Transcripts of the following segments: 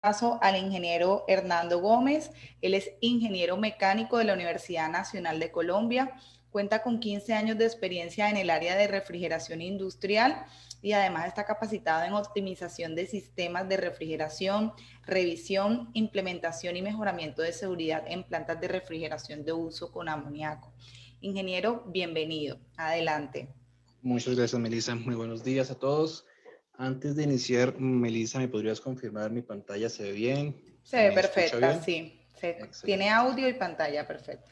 paso al ingeniero Hernando Gómez. Él es ingeniero mecánico de la Universidad Nacional de Colombia. Cuenta con 15 años de experiencia en el área de refrigeración industrial y además está capacitado en optimización de sistemas de refrigeración, revisión, implementación y mejoramiento de seguridad en plantas de refrigeración de uso con amoníaco. Ingeniero, bienvenido. Adelante. Muchas gracias, Melissa. Muy buenos días a todos. Antes de iniciar, Melissa, ¿me podrías confirmar mi pantalla se ve bien? Se ¿Se ve me escucha perfecta, bien? sí. Tiene Excelente. audio y pantalla perfecta.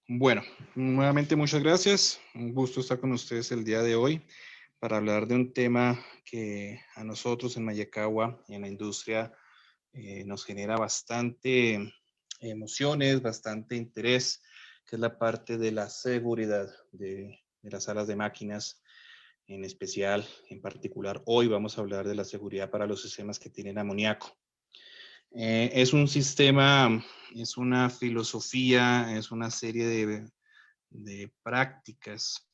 Bueno, nuevamente muchas gracias. Un gusto estar con ustedes el día de hoy para hablar de un tema que a nosotros en Mayacagua y en la industria nos genera bastante emociones, bastante interés, que es la parte de la seguridad de las salas de máquinas. En especial, en particular, hoy vamos a hablar de la seguridad para los sistemas que tienen amoníaco. Es un sistema, es una filosofía, es una serie de prácticas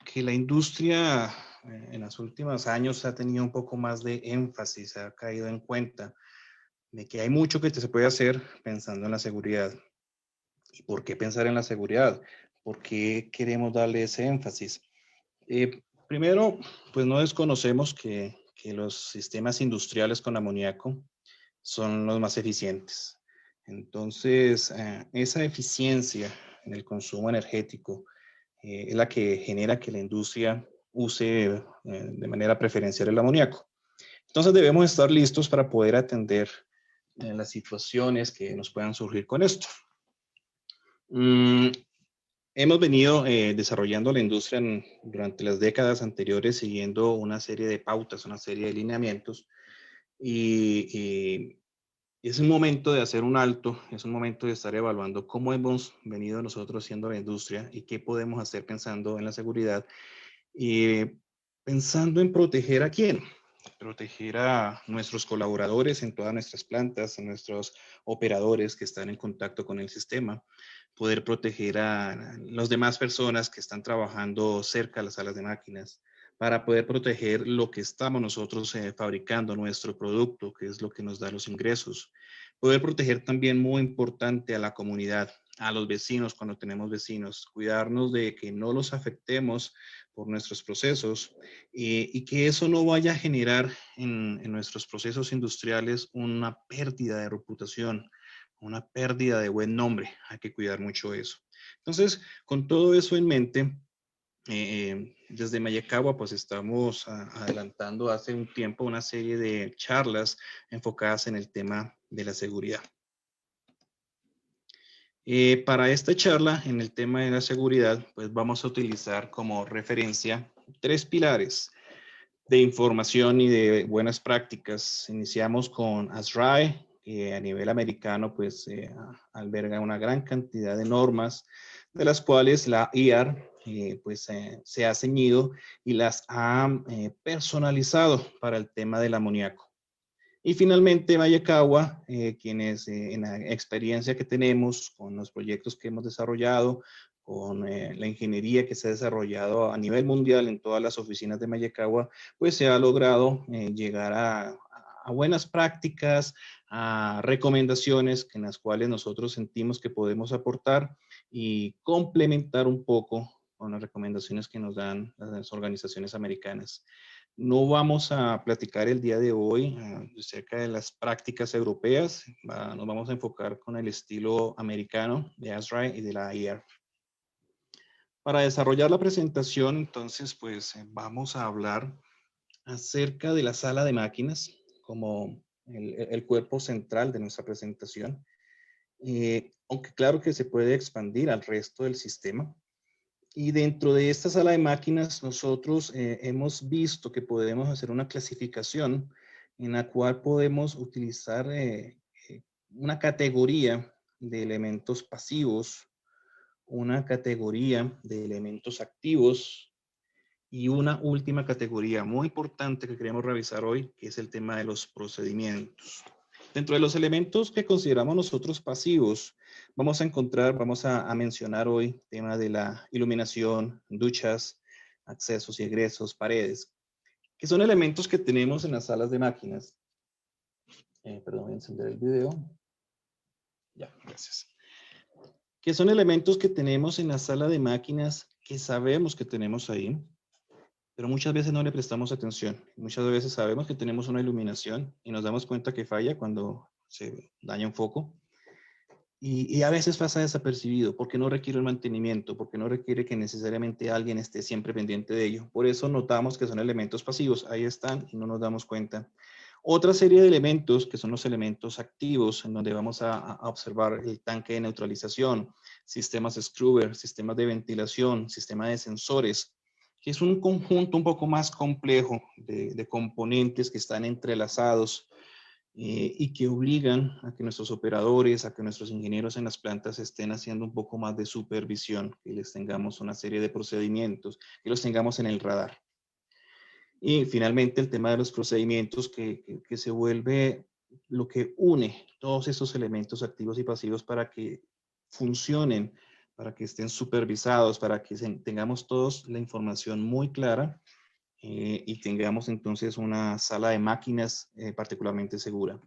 que la industria en los últimos años ha tenido un poco más de énfasis, ha caído en cuenta de que hay mucho que se puede hacer pensando en la seguridad. ¿Y por qué pensar en la seguridad? ¿Por qué queremos darle ese énfasis? Primero, pues no desconocemos que los sistemas industriales con amoníaco son los más eficientes. Entonces, esa eficiencia en el consumo energético es la que genera que la industria use de manera preferencial el amoníaco. Entonces, debemos estar listos para poder atender las situaciones que nos puedan surgir con esto. Mm, Hemos venido desarrollando la industria durante las décadas anteriores siguiendo una serie de pautas, una serie de lineamientos y es un momento de hacer un alto, es un momento de estar evaluando cómo hemos venido nosotros siendo la industria y qué podemos hacer pensando en la seguridad y pensando en proteger a quién, proteger a nuestros colaboradores en todas nuestras plantas, a nuestros operadores que están en contacto con el sistema, poder proteger a las demás personas que están trabajando cerca de las salas de máquinas, para poder proteger lo que estamos nosotros fabricando, nuestro producto, que es lo que nos da los ingresos. Poder proteger también, muy importante, a la comunidad, a los vecinos cuando tenemos vecinos, cuidarnos de que no los afectemos por nuestros procesos y que eso no vaya a generar en nuestros procesos industriales una pérdida de reputación, una pérdida de buen nombre. Hay que cuidar mucho eso. Entonces, con todo eso en mente, desde Mayacagua, pues estamos adelantando hace un tiempo una serie de charlas enfocadas en el tema de la seguridad. Para esta charla, en el tema de la seguridad, pues vamos a utilizar como referencia tres pilares de información y de buenas prácticas. Iniciamos con ASRAE, que a nivel americano pues alberga una gran cantidad de normas, de las cuales la IAR se ha ceñido y las ha personalizado para el tema del amoníaco. Y finalmente, Vallecagua, quienes en la experiencia que tenemos con los proyectos que hemos desarrollado, con la ingeniería que se ha desarrollado a nivel mundial en todas las oficinas de Vallecagua, pues se ha logrado llegar a buenas prácticas, a recomendaciones en las cuales nosotros sentimos que podemos aportar y complementar un poco con las recomendaciones que nos dan las organizaciones americanas. No vamos a platicar el día de hoy acerca de las prácticas europeas. Nos vamos a enfocar con el estilo americano de ASRAE y de la IAR. Para desarrollar la presentación, entonces, pues vamos a hablar acerca de la sala de máquinas como el cuerpo central de nuestra presentación. Aunque claro que se puede expandir al resto del sistema. Y dentro de esta sala de máquinas, nosotros hemos visto que podemos hacer una clasificación en la cual podemos utilizar una categoría de elementos pasivos, una categoría de elementos activos y una última categoría muy importante que queremos revisar hoy, que es el tema de los procedimientos. Dentro de los elementos que consideramos nosotros pasivos, vamos a mencionar hoy tema de la iluminación, duchas, accesos y egresos, paredes, que son elementos que tenemos en las salas de máquinas, Perdón, voy a encender el video. Ya, gracias. Que son elementos que tenemos en la sala de máquinas que sabemos que tenemos ahí, pero muchas veces no le prestamos atención. Muchas veces sabemos que tenemos una iluminación y nos damos cuenta que falla cuando se daña un foco. Y a veces pasa desapercibido porque no requiere un mantenimiento, porque no requiere que necesariamente alguien esté siempre pendiente de ello. Por eso notamos que son elementos pasivos. Ahí están y no nos damos cuenta. Otra serie de elementos que son los elementos activos, en donde vamos a observar el tanque de neutralización, sistemas Scrubber, sistemas de ventilación, sistema de sensores, que es un conjunto un poco más complejo de componentes que están entrelazados y que obligan a que nuestros operadores, a que nuestros ingenieros en las plantas estén haciendo un poco más de supervisión, que les tengamos una serie de procedimientos, que los tengamos en el radar. Y finalmente el tema de los procedimientos que se vuelve lo que une todos esos elementos activos y pasivos para que funcionen, para que estén supervisados, para que tengamos todos la información muy clara y tengamos entonces una sala de máquinas particularmente segura.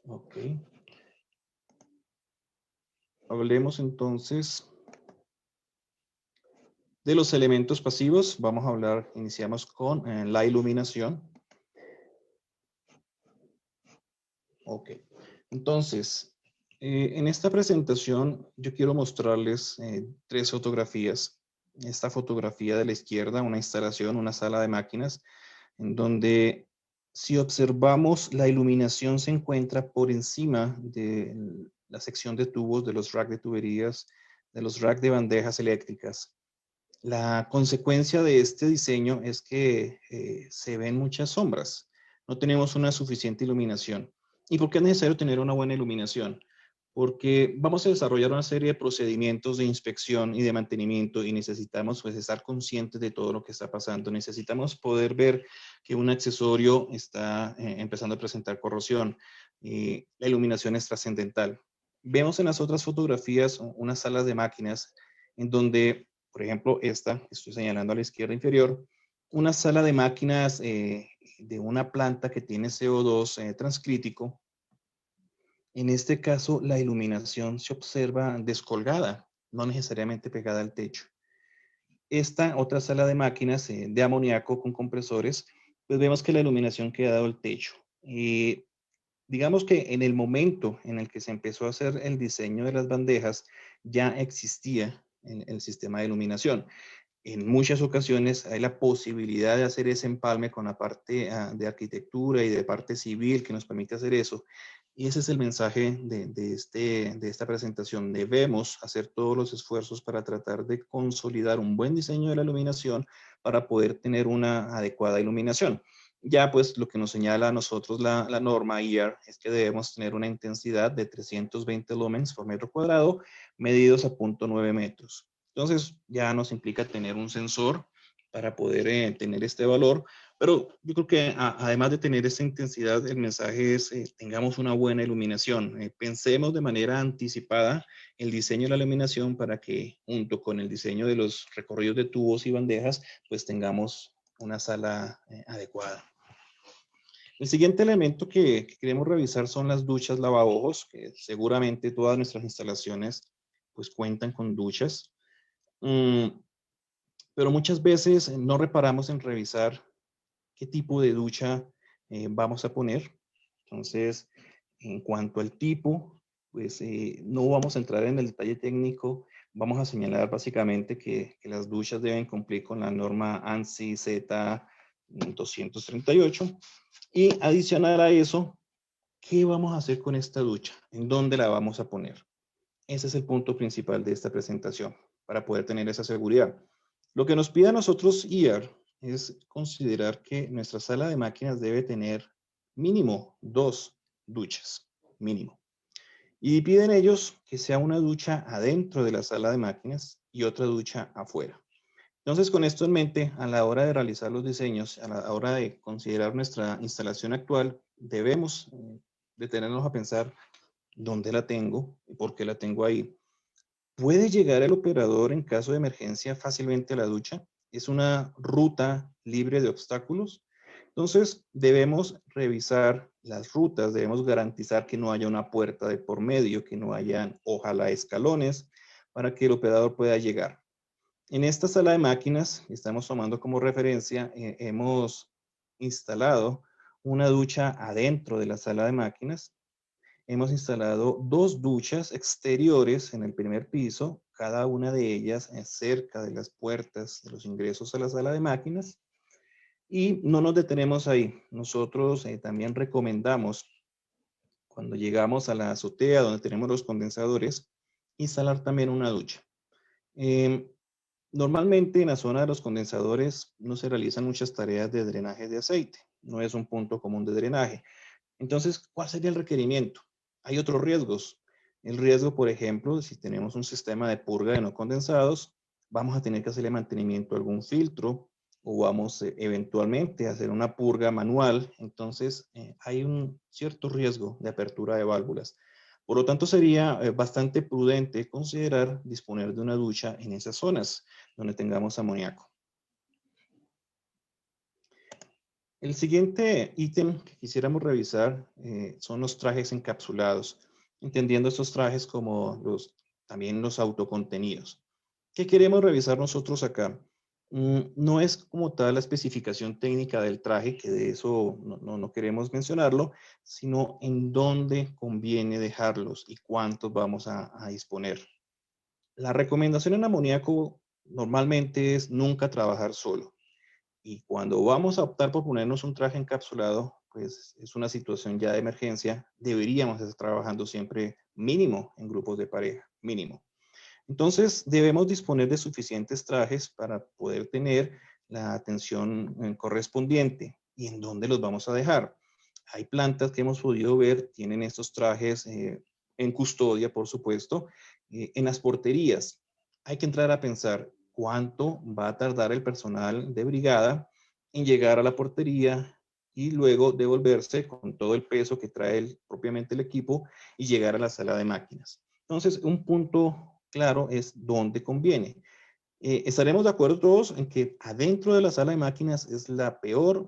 Ok. Hablemos entonces de los elementos pasivos. Vamos a hablar, iniciamos con la iluminación. Ok. Entonces, en esta presentación yo quiero mostrarles tres fotografías. Esta fotografía de la izquierda, una instalación, una sala de máquinas, en donde si observamos la iluminación se encuentra por encima de la sección de tubos, de los racks de tuberías, de los racks de bandejas eléctricas. La consecuencia de este diseño es que se ven muchas sombras. No tenemos una suficiente iluminación. ¿Y por qué es necesario tener una buena iluminación? Porque vamos a desarrollar una serie de procedimientos de inspección y de mantenimiento y necesitamos pues, estar conscientes de todo lo que está pasando. Necesitamos poder ver que un accesorio está empezando a presentar corrosión. La iluminación es trascendental. Vemos en las otras fotografías unas salas de máquinas en donde por ejemplo, esta, estoy señalando a la izquierda inferior, una sala de máquinas de una planta que tiene CO2 transcrítico. En este caso, la iluminación se observa descolgada, no necesariamente pegada al techo. Esta otra sala de máquinas de amoníaco con compresores, pues vemos que la iluminación queda dado al techo. Digamos que en el momento en el que se empezó a hacer el diseño de las bandejas, ya existía el sistema de iluminación. En muchas ocasiones hay la posibilidad de hacer ese empalme con la parte de arquitectura y de parte civil que nos permite hacer eso. Y ese es el mensaje de esta presentación. Debemos hacer todos los esfuerzos para tratar de consolidar un buen diseño de la iluminación para poder tener una adecuada iluminación. Ya pues lo que nos señala a nosotros la norma IAR es que debemos tener una intensidad de 320 lumens por metro cuadrado medidos a 0.9 metros. Entonces ya nos implica tener un sensor para poder tener este valor, pero yo creo que además de tener esta intensidad, el mensaje es tengamos una buena iluminación. Pensemos de manera anticipada el diseño de la iluminación para que junto con el diseño de los recorridos de tubos y bandejas, pues tengamos una sala adecuada. El siguiente elemento que queremos revisar son las duchas lavaojos, que seguramente todas nuestras instalaciones pues cuentan con duchas. Pero muchas veces no reparamos en revisar qué tipo de ducha vamos a poner. Entonces, en cuanto al tipo, pues no vamos a entrar en el detalle técnico. Vamos a señalar básicamente que las duchas deben cumplir con la norma ANSI Z 238. Y adicional a eso, ¿qué vamos a hacer con esta ducha? ¿En dónde la vamos a poner? Ese es el punto principal de esta presentación, para poder tener esa seguridad. Lo que nos pide a nosotros IAR es considerar que nuestra sala de máquinas debe tener mínimo 2 duchas, mínimo. Y piden ellos que sea una ducha adentro de la sala de máquinas y otra ducha afuera. Entonces, con esto en mente, a la hora de realizar los diseños, a la hora de considerar nuestra instalación actual, debemos detenernos a pensar dónde la tengo y por qué la tengo ahí. ¿Puede llegar el operador en caso de emergencia fácilmente a la ducha? es una ruta libre de obstáculos. Entonces, debemos revisar las rutas, debemos garantizar que no haya una puerta de por medio, que no hayan, ojalá, escalones, para que el operador pueda llegar. En esta sala de máquinas, que estamos tomando como referencia, hemos instalado una ducha adentro de la sala de máquinas. Hemos instalado 2 duchas exteriores en el primer piso, cada una de ellas cerca de las puertas de los ingresos a la sala de máquinas. Y no nos detenemos ahí. Nosotros también recomendamos, cuando llegamos a la azotea donde tenemos los condensadores, instalar también una ducha. Em, Normalmente en la zona de los condensadores no se realizan muchas tareas de drenaje de aceite. No es un punto común de drenaje. Entonces, ¿cuál sería el requerimiento? Hay otros riesgos. El riesgo, por ejemplo, si tenemos un sistema de purga de no condensados, vamos a tener que hacerle mantenimiento a algún filtro o vamos eventualmente a hacer una purga manual. Entonces, hay un cierto riesgo de apertura de válvulas. Por lo tanto, sería bastante prudente considerar disponer de una ducha en esas zonas donde tengamos amoníaco. El siguiente ítem que quisiéramos revisar son los trajes encapsulados, entendiendo estos trajes como también los autocontenidos. ¿Qué queremos revisar nosotros acá? No es como tal la especificación técnica del traje, que de eso no queremos mencionarlo, sino en dónde conviene dejarlos y cuántos vamos a disponer. La recomendación en amoníaco normalmente es nunca trabajar solo. Y cuando vamos a optar por ponernos un traje encapsulado, pues es una situación ya de emergencia, deberíamos estar trabajando siempre mínimo en grupos de pareja, mínimo. Entonces, debemos disponer de suficientes trajes para poder tener la atención correspondiente. ¿Y en dónde los vamos a dejar? Hay plantas que hemos podido ver, tienen estos trajes en custodia, por supuesto, en las porterías. Hay que entrar a pensar cuánto va a tardar el personal de brigada en llegar a la portería y luego devolverse con todo el peso que trae propiamente el equipo y llegar a la sala de máquinas. Entonces, un punto claro es dónde conviene. Estaremos de acuerdo todos en que adentro de la sala de máquinas es la peor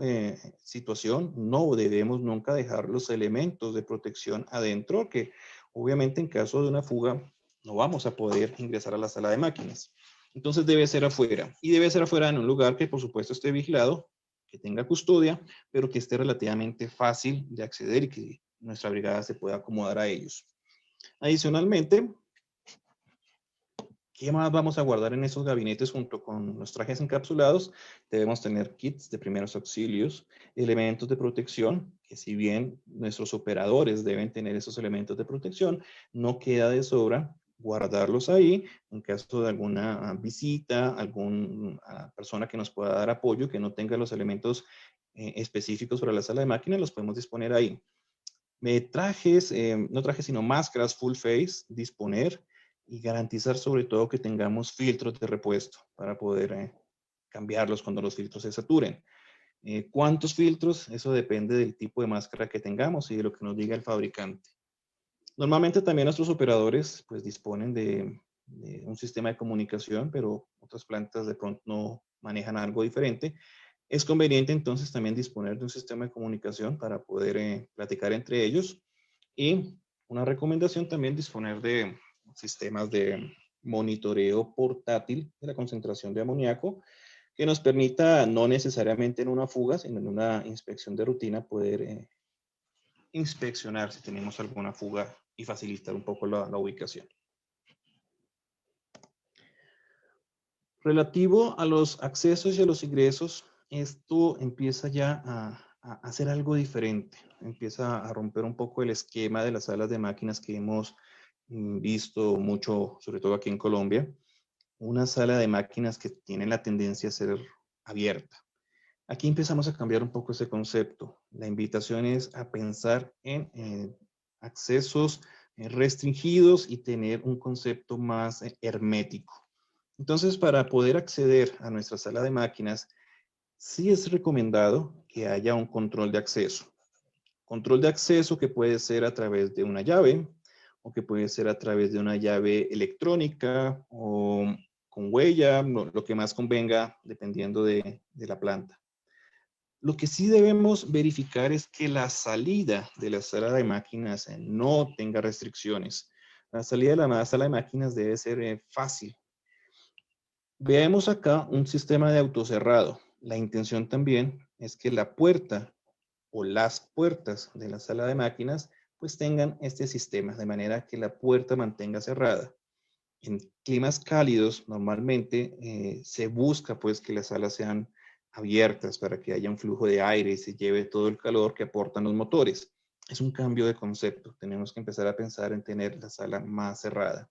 situación. No debemos nunca dejar los elementos de protección adentro, que obviamente en caso de una fuga no vamos a poder ingresar a la sala de máquinas. Entonces debe ser afuera. Y debe ser afuera en un lugar que por supuesto esté vigilado, que tenga custodia, pero que esté relativamente fácil de acceder y que nuestra brigada se pueda acomodar a ellos. Adicionalmente, ¿qué más vamos a guardar en esos gabinetes junto con los trajes encapsulados? Debemos tener kits de primeros auxilios, elementos de protección, que si bien nuestros operadores deben tener esos elementos de protección, no queda de sobra guardarlos ahí en caso de alguna visita, alguna persona que nos pueda dar apoyo, que no tenga los elementos específicos para la sala de máquinas, los podemos disponer ahí. Trajes, no trajes, sino máscaras full face, disponer y garantizar sobre todo que tengamos filtros de repuesto para poder cambiarlos cuando los filtros se saturen. ¿Cuántos filtros? Eso depende del tipo de máscara que tengamos y de lo que nos diga el fabricante. Normalmente también nuestros operadores pues disponen de un sistema de comunicación, pero otras plantas de pronto no manejan algo diferente. Es conveniente entonces también disponer de un sistema de comunicación para poder platicar entre ellos y una recomendación también disponer de sistemas de monitoreo portátil de la concentración de amoníaco que nos permita no necesariamente en una fuga, sino en una inspección de rutina poder inspeccionar si tenemos alguna fuga y facilitar un poco la ubicación. Relativo a los accesos y a los ingresos, esto empieza ya a hacer algo diferente, empieza a romper un poco el esquema de las salas de máquinas que hemos visto mucho, sobre todo aquí en Colombia, una sala de máquinas que tiene la tendencia a ser abierta. Aquí empezamos a cambiar un poco ese concepto. La invitación es a pensar en accesos restringidos y tener un concepto más hermético. Entonces, para poder acceder a nuestra sala de máquinas, sí es recomendado que haya un control de acceso. Control de acceso que puede ser a través de una llave o que puede ser a través de una llave electrónica o con huella, lo que más convenga dependiendo de la planta. Lo que sí debemos verificar es que la salida de la sala de máquinas no tenga restricciones. La salida de la sala de máquinas debe ser fácil. Veamos acá un sistema de autocerrado. La intención también es que la puerta o las puertas de la sala de máquinas pues tengan este sistema, de manera que la puerta mantenga cerrada. En climas cálidos normalmente se busca pues que las salas sean abiertas para que haya un flujo de aire y se lleve todo el calor que aportan los motores. Es un cambio de concepto. Tenemos que empezar a pensar en tener la sala más cerrada.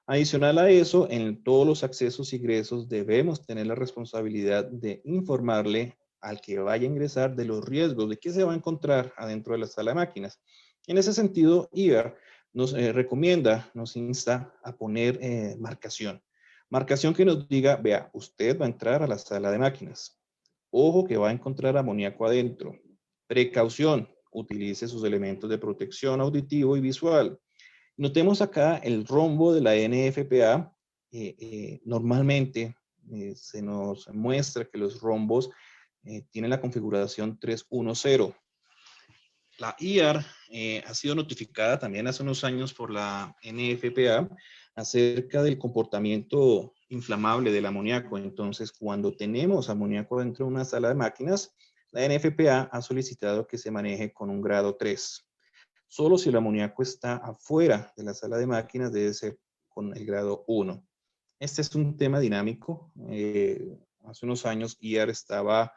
Adicional a eso, en todos los accesos y ingresos debemos tener la responsabilidad de informarle al que vaya a ingresar de los riesgos, de qué se va a encontrar adentro de la sala de máquinas. En ese sentido, IAR nos recomienda, nos insta a poner marcación. Marcación que nos diga, vea, usted va a entrar a la sala de máquinas. Ojo que va a encontrar amoníaco adentro. Precaución, utilice sus elementos de protección auditivo y visual. Notemos acá el rombo de la NFPA. Normalmente se nos muestra que los rombos tienen la configuración 310. La IAR ha sido notificada también hace unos años por la NFPA acerca del comportamiento inflamable del amoníaco. Entonces, cuando tenemos amoníaco dentro de una sala de máquinas, la NFPA ha solicitado que se maneje con un grado 3. Solo si el amoníaco está afuera de la sala de máquinas debe ser con el grado 1. Este es un tema dinámico. Hace unos años IAR estaba,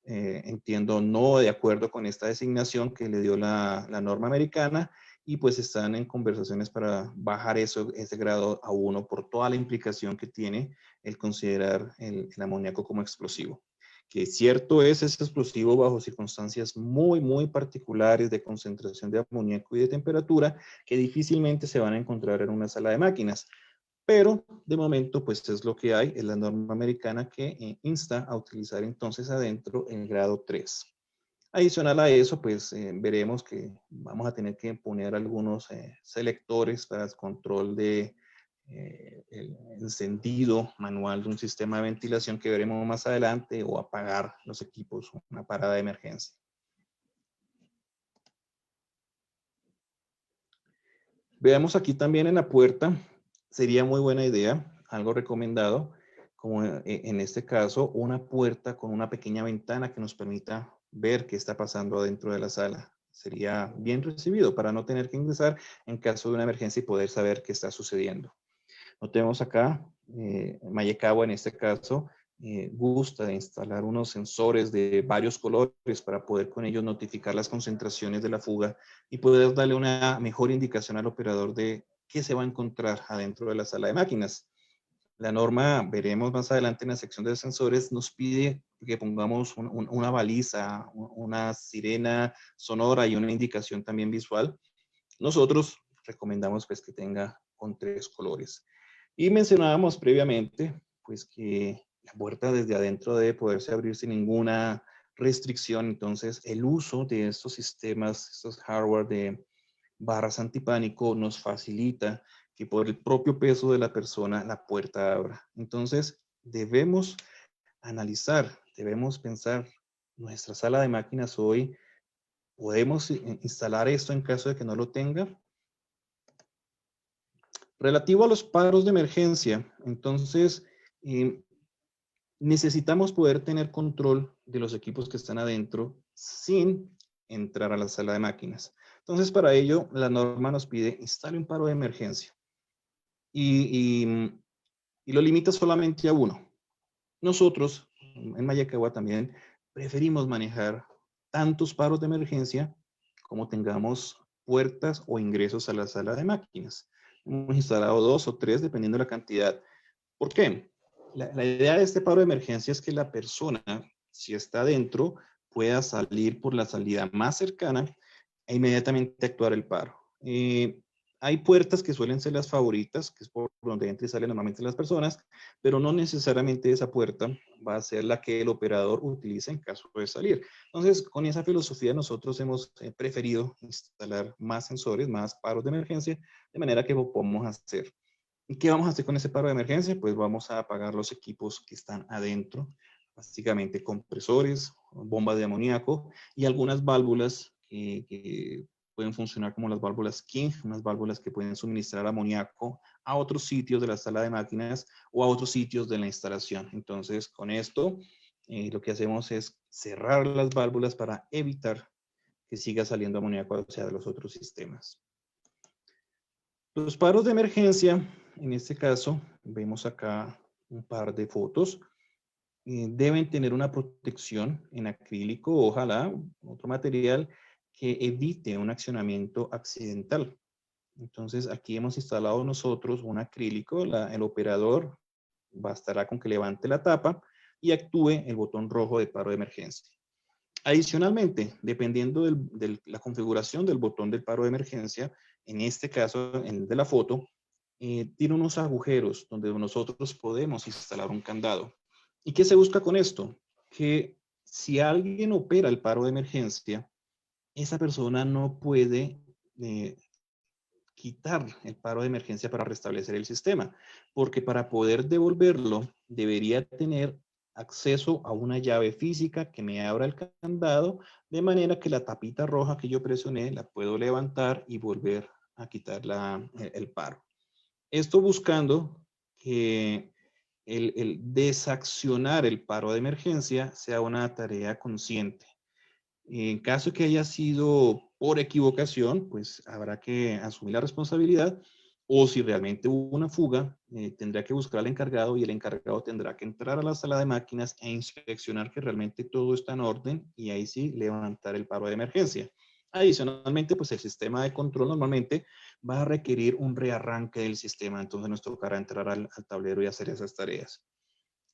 entiendo, no de acuerdo con esta designación que le dio la norma americana y pues están en conversaciones para bajar ese grado a 1 por toda la implicación que tiene el considerar el amoníaco como explosivo. Que cierto es explosivo bajo circunstancias muy particulares de concentración de amoníaco y de temperatura que difícilmente se van a encontrar en una sala de máquinas. Pero de momento, pues es lo que hay, es la norma americana que insta a utilizar entonces adentro el grado 3. Adicional a eso, pues veremos que vamos a tener que poner algunos selectores para el control de el encendido manual de un sistema de ventilación que veremos más adelante o apagar los equipos, una parada de emergencia. Veamos aquí también en la puerta, sería muy buena idea, algo recomendado, como en este caso, una puerta con una pequeña ventana que nos permita ver qué está pasando adentro de la sala. Sería bien recibido para no tener que ingresar en caso de una emergencia y poder saber qué está sucediendo. Notemos acá, Mayekawa en este caso, gusta de instalar unos sensores de varios colores para poder con ellos notificar las concentraciones de la fuga y poder darle una mejor indicación al operador de qué se va a encontrar adentro de la sala de máquinas. La norma, veremos más adelante en la sección de sensores, nos pide que pongamos una baliza, una sirena sonora y una indicación también visual. Nosotros recomendamos pues que tenga con 3 colores. Y mencionábamos previamente, pues que la puerta desde adentro debe poderse abrir sin ninguna restricción. Entonces, el uso de estos sistemas, estos hardware de barras antipánico nos facilita que por el propio peso de la persona la puerta abra. Entonces, debemos analizar, debemos pensar, nuestra sala de máquinas hoy, ¿podemos instalar esto en caso de que no lo tenga? Relativo a los paros de emergencia, entonces necesitamos poder tener control de los equipos que están adentro sin entrar a la sala de máquinas. Entonces, para ello, la norma nos pide instale un paro de emergencia y lo limita solamente a uno. Nosotros, en Mayekawa también, preferimos manejar tantos paros de emergencia como tengamos puertas o ingresos a la sala de máquinas. Hemos instalado 2 o 3 dependiendo de la cantidad. ¿Por qué? La idea de este paro de emergencia es que la persona, si está dentro, pueda salir por la salida más cercana e inmediatamente actuar el paro. Hay puertas que suelen ser las favoritas, que es por donde entran y salen normalmente las personas, pero no necesariamente esa puerta va a ser la que el operador utilice en caso de salir. Entonces, con esa filosofía nosotros hemos preferido instalar más sensores, más paros de emergencia, de manera que lo podamos hacer. ¿Y qué vamos a hacer con ese paro de emergencia? Pues vamos a apagar los equipos que están adentro, básicamente compresores, bombas de amoníaco y algunas válvulas que pueden funcionar como las válvulas King, unas válvulas que pueden suministrar amoníaco a otros sitios de la sala de máquinas o a otros sitios de la instalación. Entonces, con esto, lo que hacemos es cerrar las válvulas para evitar que siga saliendo amoníaco hacia los otros sistemas. Los paros de emergencia, en este caso, vemos acá un par de fotos, deben tener una protección en acrílico, ojalá otro material que evite un accionamiento accidental. Entonces, aquí hemos instalado nosotros un acrílico, el operador bastará con que levante la tapa y actúe el botón rojo de paro de emergencia. Adicionalmente, dependiendo de la configuración del botón del paro de emergencia, en este caso, en el de la foto, tiene unos agujeros donde nosotros podemos instalar un candado. ¿Y qué se busca con esto? Que si alguien opera el paro de emergencia, esa persona no puede quitar el paro de emergencia para restablecer el sistema, porque para poder devolverlo debería tener acceso a una llave física que me abra el candado, de manera que la tapita roja que yo presioné la puedo levantar y volver a quitar el paro. Esto buscando que el desaccionar el paro de emergencia sea una tarea consciente. En caso que haya sido por equivocación, pues habrá que asumir la responsabilidad, o si realmente hubo una fuga, tendrá que buscar al encargado y el encargado tendrá que entrar a la sala de máquinas e inspeccionar que realmente todo está en orden y ahí sí levantar el paro de emergencia. Adicionalmente, pues el sistema de control normalmente va a requerir un rearranque del sistema, entonces nos tocará entrar al tablero y hacer esas tareas.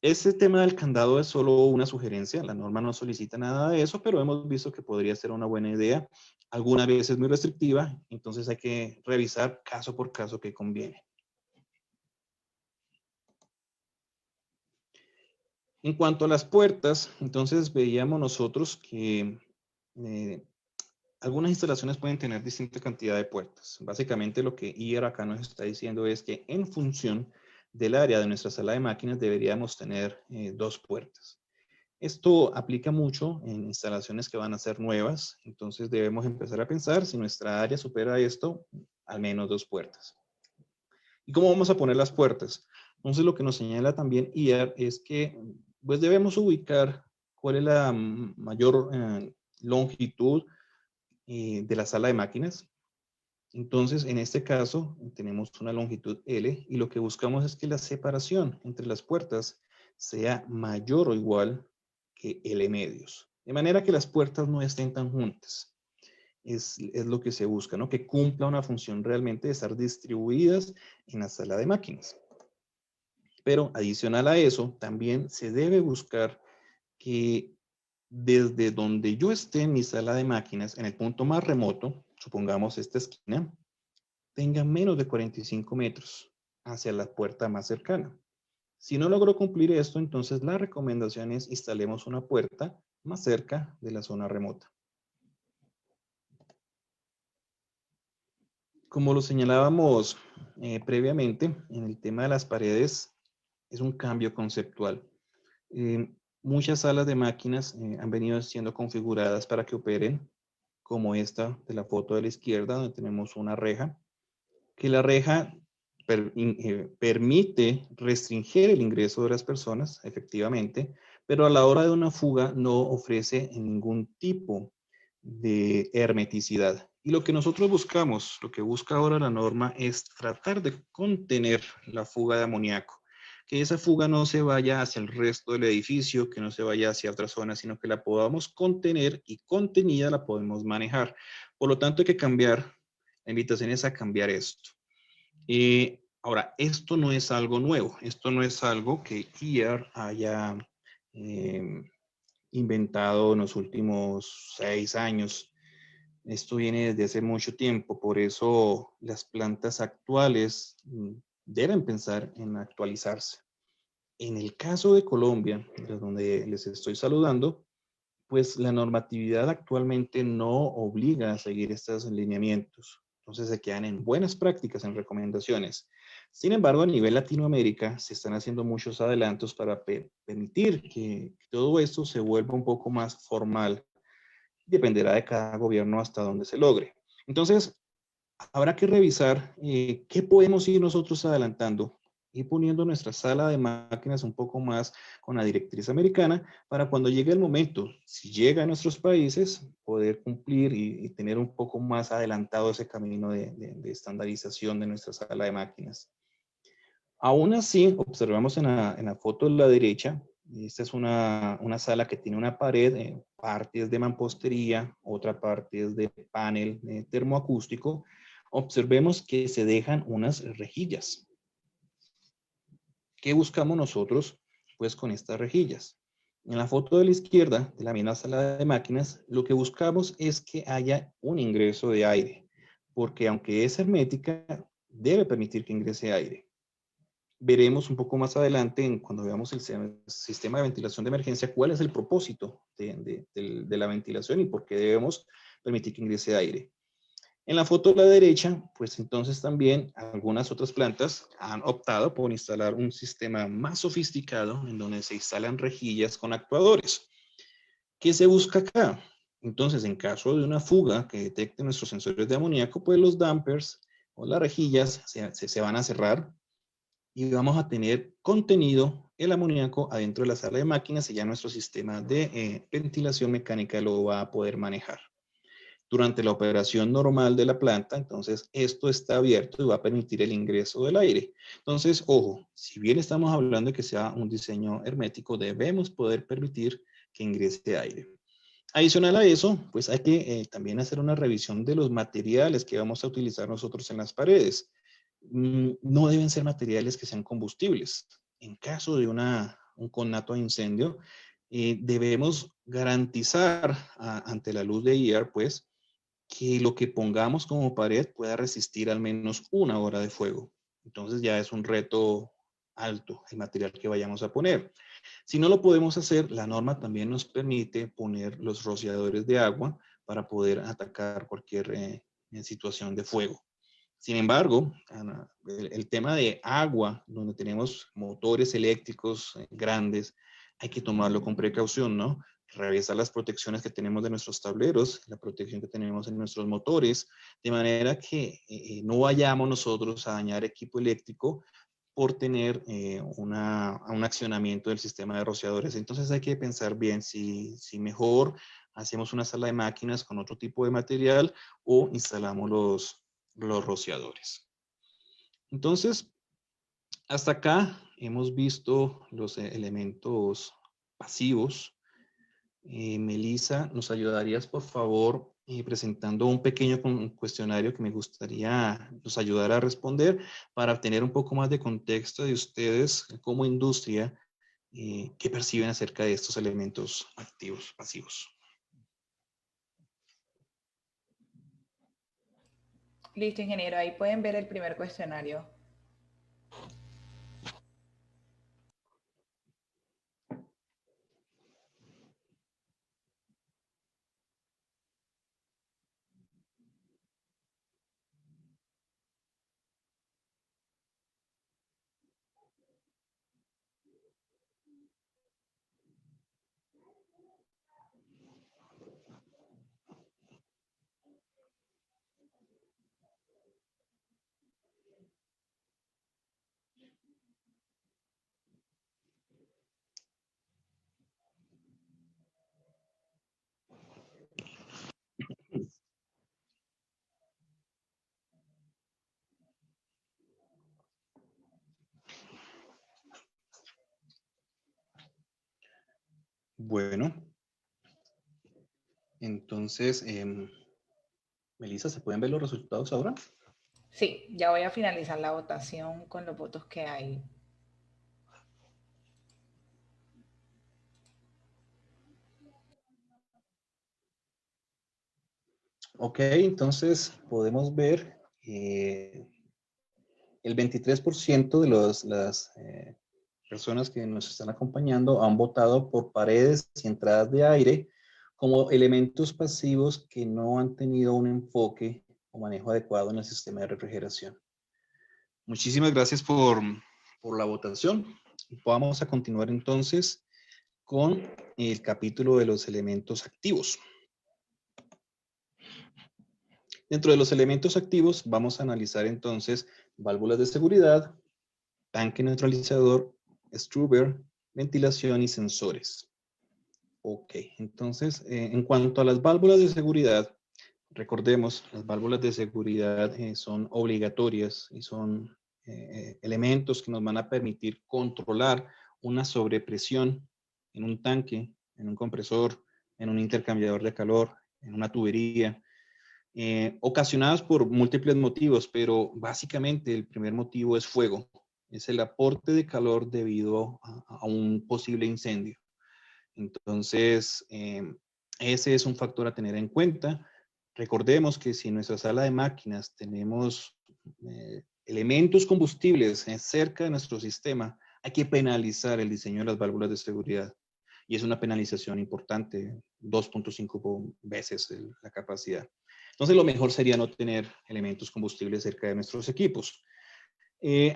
Ese tema del candado es solo una sugerencia, la norma no solicita nada de eso, pero hemos visto que podría ser una buena idea. Algunas veces muy restrictiva, entonces hay que revisar caso por caso qué conviene. En cuanto a las puertas, entonces veíamos nosotros que eh, algunas instalaciones pueden tener distinta cantidad de puertas. Básicamente lo que IAR acá nos está diciendo es que en función del área de nuestra sala de máquinas deberíamos tener 2 puertas. Esto aplica mucho en instalaciones que van a ser nuevas, entonces debemos empezar a pensar si nuestra área supera esto, al menos 2 puertas. ¿Y cómo vamos a poner las puertas? Entonces lo que nos señala también IAR es que pues debemos ubicar cuál es la mayor longitud de la sala de máquinas. Entonces, en este caso, tenemos una longitud L y lo que buscamos es que la separación entre las puertas sea mayor o igual que L medios. De manera que las puertas no estén tan juntas. Es lo que se busca, ¿no? Que cumpla una función realmente de estar distribuidas en la sala de máquinas. Pero adicional a eso, también se debe buscar que desde donde yo esté en mi sala de máquinas, en el punto más remoto, supongamos esta esquina, tenga menos de 45 metros hacia la puerta más cercana. Si no logro cumplir esto, entonces la recomendación es instalemos una puerta más cerca de la zona remota. Como lo señalábamos previamente, en el tema de las paredes es un cambio conceptual. Muchas salas de máquinas han venido siendo configuradas para que operen como esta de la foto de la izquierda, donde tenemos una reja, que la reja permite restringir el ingreso de las personas, efectivamente, pero a la hora de una fuga no ofrece ningún tipo de hermeticidad. Y lo que nosotros buscamos, lo que busca ahora la norma es tratar de contener la fuga de amoníaco, que esa fuga no se vaya hacia el resto del edificio, que no se vaya hacia otra zona, sino que la podamos contener y contenida la podemos manejar. Por lo tanto, hay que cambiar, la invitación es a cambiar esto. Ahora, esto no es algo nuevo, esto no es algo que IAR haya inventado en los últimos 6 años. Esto viene desde hace mucho tiempo, por eso las plantas actuales deben pensar en actualizarse. En el caso de Colombia, de donde les estoy saludando, pues la normatividad actualmente no obliga a seguir estos lineamientos. Entonces se quedan en buenas prácticas, en recomendaciones. Sin embargo, a nivel Latinoamérica se están haciendo muchos adelantos para permitir que todo esto se vuelva un poco más formal. Dependerá de cada gobierno hasta dónde se logre. Entonces, habrá que revisar qué podemos ir nosotros adelantando y poniendo nuestra sala de máquinas un poco más con la directriz americana para cuando llegue el momento, si llega a nuestros países, poder cumplir y tener un poco más adelantado ese camino de estandarización de nuestra sala de máquinas. Aún así, observamos en la foto de la derecha, esta es una sala que tiene una pared, parte es de mampostería, otra parte es de panel termoacústico. Observemos que se dejan unas rejillas. ¿Qué buscamos nosotros? Pues con estas rejillas. En la foto de la izquierda, de la misma sala de máquinas, lo que buscamos es que haya un ingreso de aire, porque aunque es hermética, debe permitir que ingrese aire. Veremos un poco más adelante, cuando veamos el sistema de ventilación de emergencia, cuál es el propósito de la ventilación y por qué debemos permitir que ingrese aire. En la foto de la derecha, pues entonces también algunas otras plantas han optado por instalar un sistema más sofisticado en donde se instalan rejillas con actuadores. ¿Qué se busca acá? Entonces, en caso de una fuga que detecte nuestros sensores de amoníaco, pues los dampers o las rejillas se van a cerrar y vamos a tener contenido el amoníaco adentro de la sala de máquinas y ya nuestro sistema de ventilación mecánica lo va a poder manejar. Durante la operación normal de la planta, entonces esto está abierto y va a permitir el ingreso del aire. Entonces, ojo, si bien estamos hablando de que sea un diseño hermético, debemos poder permitir que ingrese aire. Adicional a eso, pues hay que también hacer una revisión de los materiales que vamos a utilizar nosotros en las paredes. No deben ser materiales que sean combustibles. En caso de un conato de incendio, debemos garantizar ante la luz de IR, pues, que lo que pongamos como pared pueda resistir al menos 1 hora de fuego. Entonces ya es un reto alto el material que vayamos a poner. Si no lo podemos hacer, la norma también nos permite poner los rociadores de agua para poder atacar cualquier situación de fuego. Sin embargo, Ana, el tema de agua, donde tenemos motores eléctricos grandes, hay que tomarlo con precaución, ¿no? Revisar las protecciones que tenemos de nuestros tableros, la protección que tenemos en nuestros motores, de manera que no vayamos nosotros a dañar equipo eléctrico por tener un accionamiento del sistema de rociadores. Entonces hay que pensar bien si mejor hacemos una sala de máquinas con otro tipo de material o instalamos los rociadores. Entonces, hasta acá hemos visto los elementos pasivos. Melissa, ¿nos ayudarías, por favor, presentando un pequeño cuestionario que me gustaría nos ayudar a responder para obtener un poco más de contexto de ustedes como industria, qué perciben acerca de estos elementos activos, pasivos? Listo, ingeniero. Ahí pueden ver el primer cuestionario. Bueno, entonces, Melissa, ¿se pueden ver los resultados ahora? Sí, ya voy a finalizar la votación con los votos que hay. Ok, entonces podemos ver el 23% de las personas que nos están acompañando han votado por paredes y entradas de aire como elementos pasivos que no han tenido un enfoque o manejo adecuado en el sistema de refrigeración. Muchísimas gracias por la votación. Vamos a continuar entonces con el capítulo de los elementos activos. Dentro de los elementos activos vamos a analizar entonces válvulas de seguridad, tanque neutralizador, Struber, ventilación y sensores. Ok, entonces en cuanto a las válvulas de seguridad, recordemos, las válvulas de seguridad son obligatorias y son elementos que nos van a permitir controlar una sobrepresión en un tanque, en un compresor, en un intercambiador de calor, en una tubería, ocasionadas por múltiples motivos, pero básicamente el primer motivo es fuego, es el aporte de calor debido a un posible incendio. Entonces, ese es un factor a tener en cuenta. Recordemos que si en nuestra sala de máquinas tenemos elementos combustibles cerca de nuestro sistema, hay que penalizar el diseño de las válvulas de seguridad. Y es una penalización importante, 2.5 veces la capacidad. Entonces, lo mejor sería no tener elementos combustibles cerca de nuestros equipos.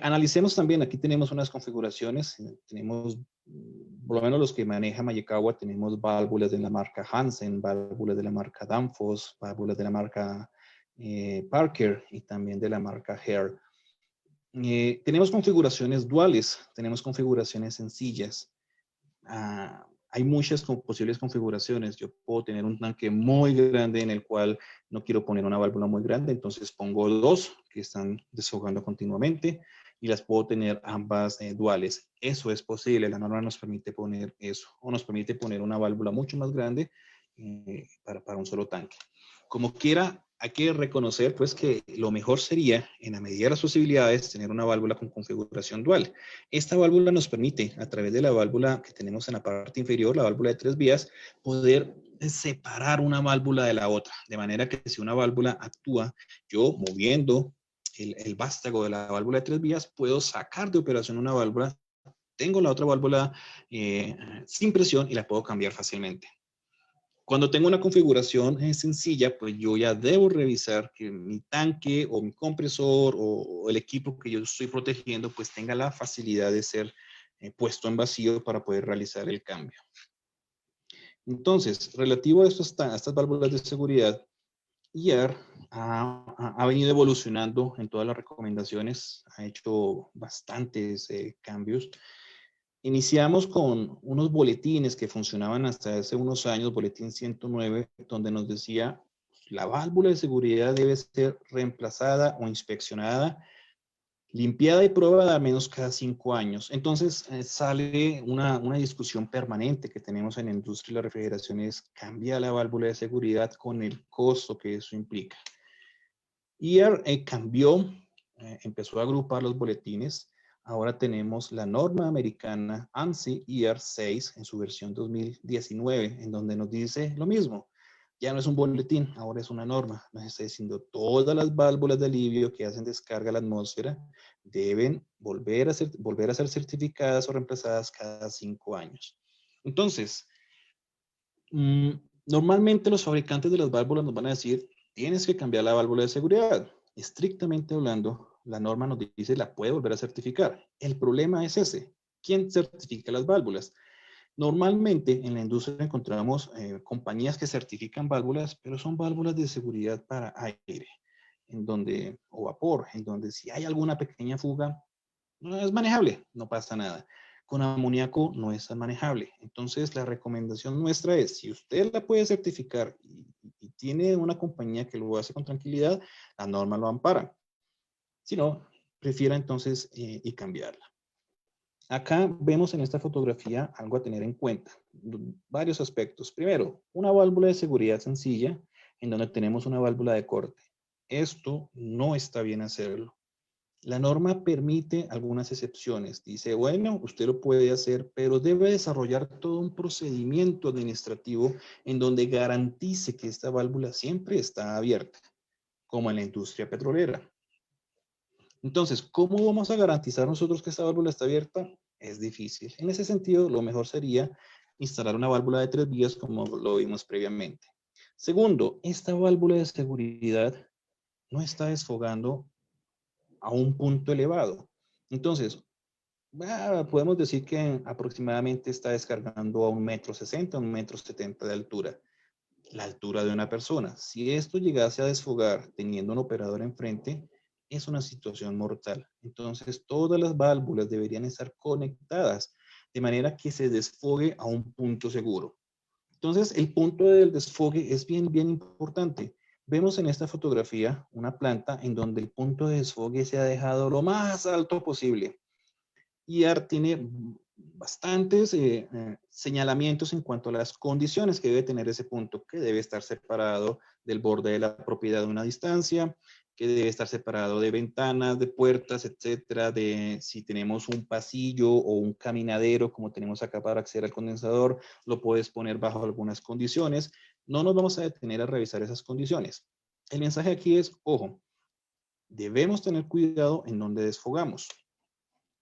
Analicemos también, aquí tenemos unas configuraciones, tenemos, por lo menos los que maneja Mayekawa, tenemos válvulas de la marca Hansen, válvulas de la marca Danfoss, válvulas de la marca Parker y también de la marca Hare. Tenemos configuraciones duales, tenemos configuraciones sencillas. Hay muchas posibles configuraciones. Yo puedo tener un tanque muy grande en el cual no quiero poner una válvula muy grande, entonces pongo dos que están desahogando continuamente y las puedo tener ambas duales. Eso es posible, la norma nos permite poner eso, o nos permite poner una válvula mucho más grande para un solo tanque. Como quiera, hay que reconocer pues que lo mejor sería, en la medida de las posibilidades, tener una válvula con configuración dual. Esta válvula nos permite, a través de la válvula que tenemos en la parte inferior, la válvula de 3 vías, poder separar una válvula de la otra, de manera que si una válvula actúa, yo moviendo el vástago de la válvula de 3 vías, puedo sacar de operación una válvula, tengo la otra válvula sin presión y la puedo cambiar fácilmente. Cuando tengo una configuración sencilla, pues yo ya debo revisar que mi tanque o mi compresor o el equipo que yo estoy protegiendo, pues tenga la facilidad de ser puesto en vacío para poder realizar el cambio. Entonces, relativo a estas válvulas de seguridad, IAR ha venido evolucionando en todas las recomendaciones, ha hecho bastantes cambios. Iniciamos con unos boletines que funcionaban hasta hace unos años, boletín 109, donde nos decía la válvula de seguridad debe ser reemplazada o inspeccionada, limpiada y probada al menos cada 5 años. Entonces sale una discusión permanente que tenemos en la industria de la refrigeración, es cambiar la válvula de seguridad con el costo que eso implica. IAR cambió, empezó a agrupar los boletines. Ahora tenemos la norma americana ANSI IAR 6 en su versión 2019, en donde nos dice lo mismo. Ya no es un boletín, ahora es una norma. Nos está diciendo todas las válvulas de alivio que hacen descarga a la atmósfera deben volver a ser certificadas o reemplazadas cada 5 años. Entonces, normalmente los fabricantes de las válvulas nos van a decir, tienes que cambiar la válvula de seguridad. Estrictamente hablando, la norma nos dice la puede volver a certificar. El problema es ese. ¿Quién certifica las válvulas? Normalmente en la industria encontramos compañías que certifican válvulas, pero son válvulas de seguridad para aire, o vapor, en donde si hay alguna pequeña fuga, no es manejable, no pasa nada. Con amoníaco no es tan manejable. Entonces, la recomendación nuestra es, si usted la puede certificar y tiene una compañía que lo hace con tranquilidad, la norma lo ampara. Si no, prefiera entonces y cambiarla. Acá vemos en esta fotografía algo a tener en cuenta, varios aspectos. Primero, una válvula de seguridad sencilla en donde tenemos una válvula de corte. Esto no está bien hacerlo. La norma permite algunas excepciones. Dice, bueno, usted lo puede hacer, pero debe desarrollar todo un procedimiento administrativo en donde garantice que esta válvula siempre está abierta, como en la industria petrolera. Entonces, ¿cómo vamos a garantizar nosotros que esta válvula está abierta? Es difícil. En ese sentido, lo mejor sería instalar una válvula de 3 vías como lo vimos previamente. Segundo, esta válvula de seguridad no está desfogando a un punto elevado. Entonces, podemos decir que aproximadamente está descargando a 1,60 m, 1,70 m de altura, la altura de una persona. Si esto llegase a desfogar teniendo un operador enfrente, es una situación mortal. Entonces, todas las válvulas deberían estar conectadas de manera que se desfogue a un punto seguro. Entonces, el punto del desfogue es bien, bien importante. Vemos en esta fotografía una planta en donde el punto de desfogue se ha dejado lo más alto posible. IAR tiene bastantes señalamientos en cuanto a las condiciones que debe tener ese punto, que debe estar separado del borde de la propiedad de una distancia, que debe estar separado de ventanas, de puertas, etcétera, de si tenemos un pasillo o un caminadero, como tenemos acá para acceder al condensador, lo puedes poner bajo algunas condiciones. No nos vamos a detener a revisar esas condiciones. El mensaje aquí es, ojo, debemos tener cuidado en donde desfogamos.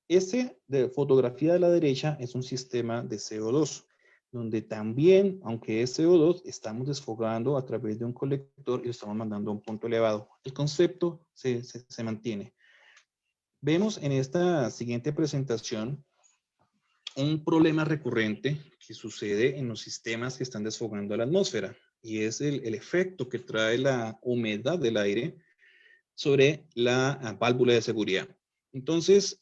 Este de fotografía de la derecha es un sistema de CO2, donde también, aunque es CO2, estamos desfogando a través de un colector y lo estamos mandando a un punto elevado. El concepto se mantiene. Vemos en esta siguiente presentación un problema recurrente que sucede en los sistemas que están desfogando a la atmósfera, y es el efecto que trae la humedad del aire sobre la válvula de seguridad. Entonces,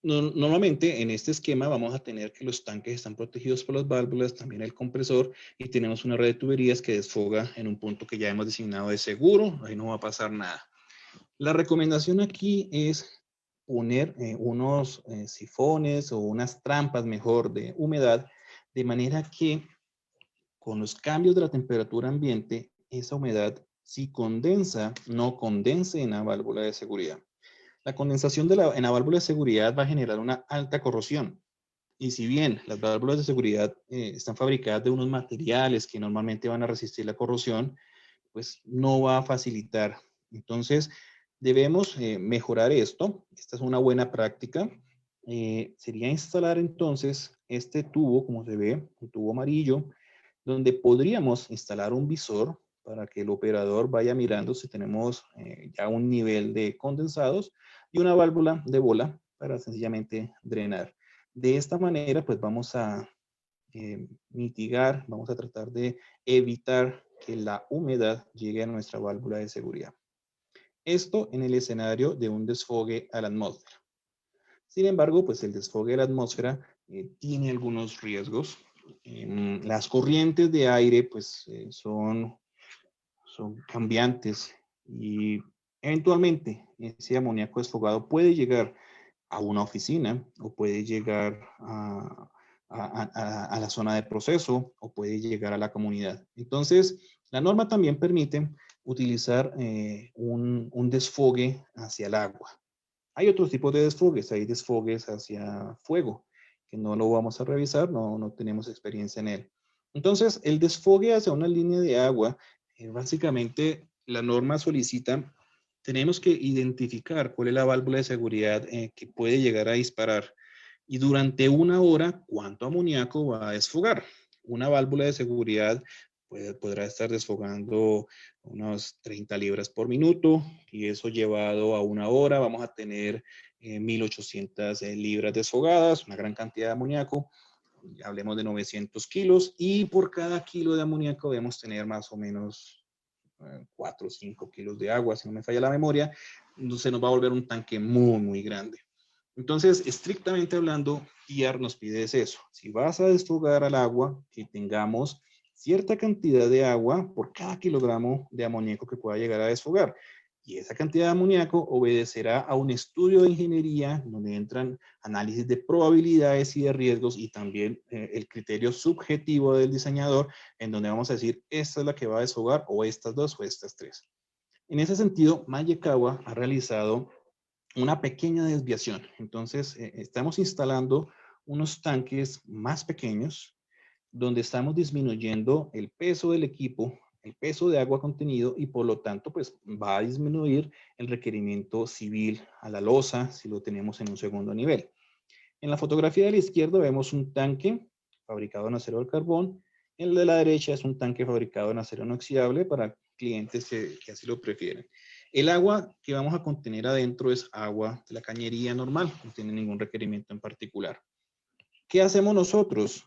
normalmente en este esquema vamos a tener que los tanques están protegidos por las válvulas, también el compresor, y tenemos una red de tuberías que desfoga en un punto que ya hemos designado de seguro, ahí no va a pasar nada. La recomendación aquí es poner unos sifones o unas trampas mejor de humedad, de manera que con los cambios de la temperatura ambiente, esa humedad si condensa, no condense en la válvula de seguridad. La condensación en la válvula de seguridad va a generar una alta corrosión. Y si bien las válvulas de seguridad están fabricadas de unos materiales que normalmente van a resistir la corrosión, pues no va a facilitar. Entonces, debemos mejorar esto. Esta es una buena práctica. Sería instalar entonces este tubo, como se ve, un tubo amarillo, donde podríamos instalar un visor para que el operador vaya mirando si tenemos ya un nivel de condensados y una válvula de bola para sencillamente drenar. De esta manera, pues vamos a mitigar, vamos a tratar de evitar que la humedad llegue a nuestra válvula de seguridad. Esto en el escenario de un desfogue a la atmósfera. Sin embargo, pues el desfogue a la atmósfera tiene algunos riesgos. Las corrientes de aire pues son cambiantes y eventualmente ese amoníaco desfogado puede llegar a una oficina o puede llegar a la zona de proceso o puede llegar a la comunidad. Entonces, la norma también permite utilizar un desfogue hacia el agua. Hay otros tipos de desfogues, hay desfogues hacia fuego, que no lo vamos a revisar, no tenemos experiencia en él. Entonces, el desfogue hacia una línea de agua, básicamente la norma solicita, tenemos que identificar cuál es la válvula de seguridad que puede llegar a disparar y durante una hora cuánto amoníaco va a desfogar. Una válvula de seguridad podrá estar desfogando unos 30 libras por minuto y eso llevado a una hora vamos a tener 1.800 libras desfogadas, una gran cantidad de amoníaco, hablemos de 900 kilos y por cada kilo de amoníaco debemos tener más o menos 4 o 5 kilos de agua, si no me falla la memoria, entonces nos va a volver un tanque muy, muy grande. Entonces, estrictamente hablando, IAR nos pide eso. Si vas a desfogar al agua, que tengamos cierta cantidad de agua por cada kilogramo de amoníaco que pueda llegar a desfogar. Y esa cantidad de amoníaco obedecerá a un estudio de ingeniería donde entran análisis de probabilidades y de riesgos y también el criterio subjetivo del diseñador en donde vamos a decir, esta es la que va a desfogar o estas dos o estas tres. En ese sentido, Mayekawa ha realizado una pequeña desviación. Entonces, estamos instalando unos tanques más pequeños donde estamos disminuyendo el peso del equipo, el peso de agua contenido y por lo tanto, pues va a disminuir el requerimiento civil a la losa si lo tenemos en un segundo nivel. En la fotografía de la izquierda vemos un tanque fabricado en acero al carbón. En el de la derecha es un tanque fabricado en acero inoxidable para clientes que así lo prefieren. El agua que vamos a contener adentro es agua de la cañería normal, no tiene ningún requerimiento en particular. ¿Qué hacemos nosotros?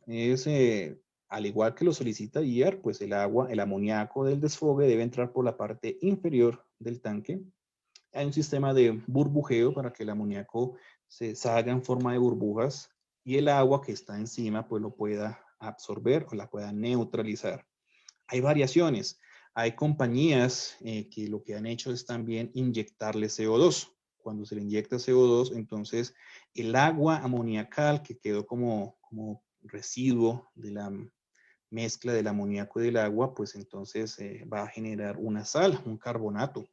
Al igual que lo solicita IAR, pues el agua, el amoníaco del desfogue debe entrar por la parte inferior del tanque. Hay un sistema de burbujeo para que el amoníaco se salga en forma de burbujas y el agua que está encima pues lo pueda absorber o la pueda neutralizar. Hay variaciones. Hay compañías que lo que han hecho es también inyectarle CO2. Cuando se le inyecta CO2, entonces el agua amoniacal que quedó como residuo de la mezcla del amoníaco y del agua, pues entonces va a generar una sal, un carbonato.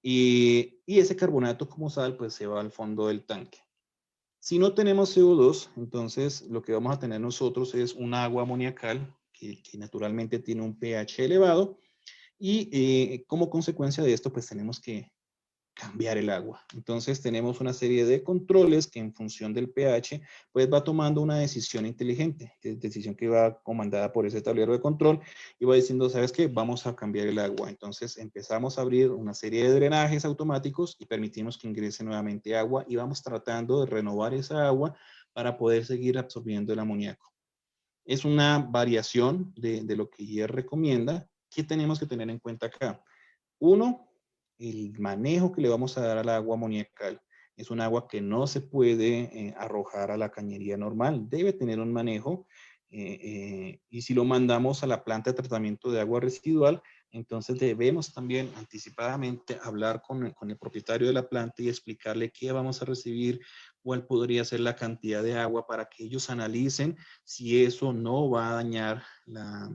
Y ese carbonato como sal, pues se va al fondo del tanque. Si no tenemos CO2, entonces lo que vamos a tener nosotros es un agua amoniacal que naturalmente tiene un pH elevado y como consecuencia de esto, pues tenemos que cambiar el agua. Entonces tenemos una serie de controles que en función del pH, pues va tomando una decisión inteligente, decisión que va comandada por ese tablero de control y va diciendo, ¿sabes qué? Vamos a cambiar el agua. Entonces empezamos a abrir una serie de drenajes automáticos y permitimos que ingrese nuevamente agua y vamos tratando de renovar esa agua para poder seguir absorbiendo el amoníaco. Es una variación de lo que IER recomienda. ¿Qué tenemos que tener en cuenta acá? Uno, el manejo que le vamos a dar al agua amoniacal. Es un agua que no se puede arrojar a la cañería normal. Debe tener un manejo. Y si lo mandamos a la planta de tratamiento de agua residual, entonces debemos también anticipadamente hablar con el propietario de la planta y explicarle qué vamos a recibir, cuál podría ser la cantidad de agua para que ellos analicen si eso no va a dañar la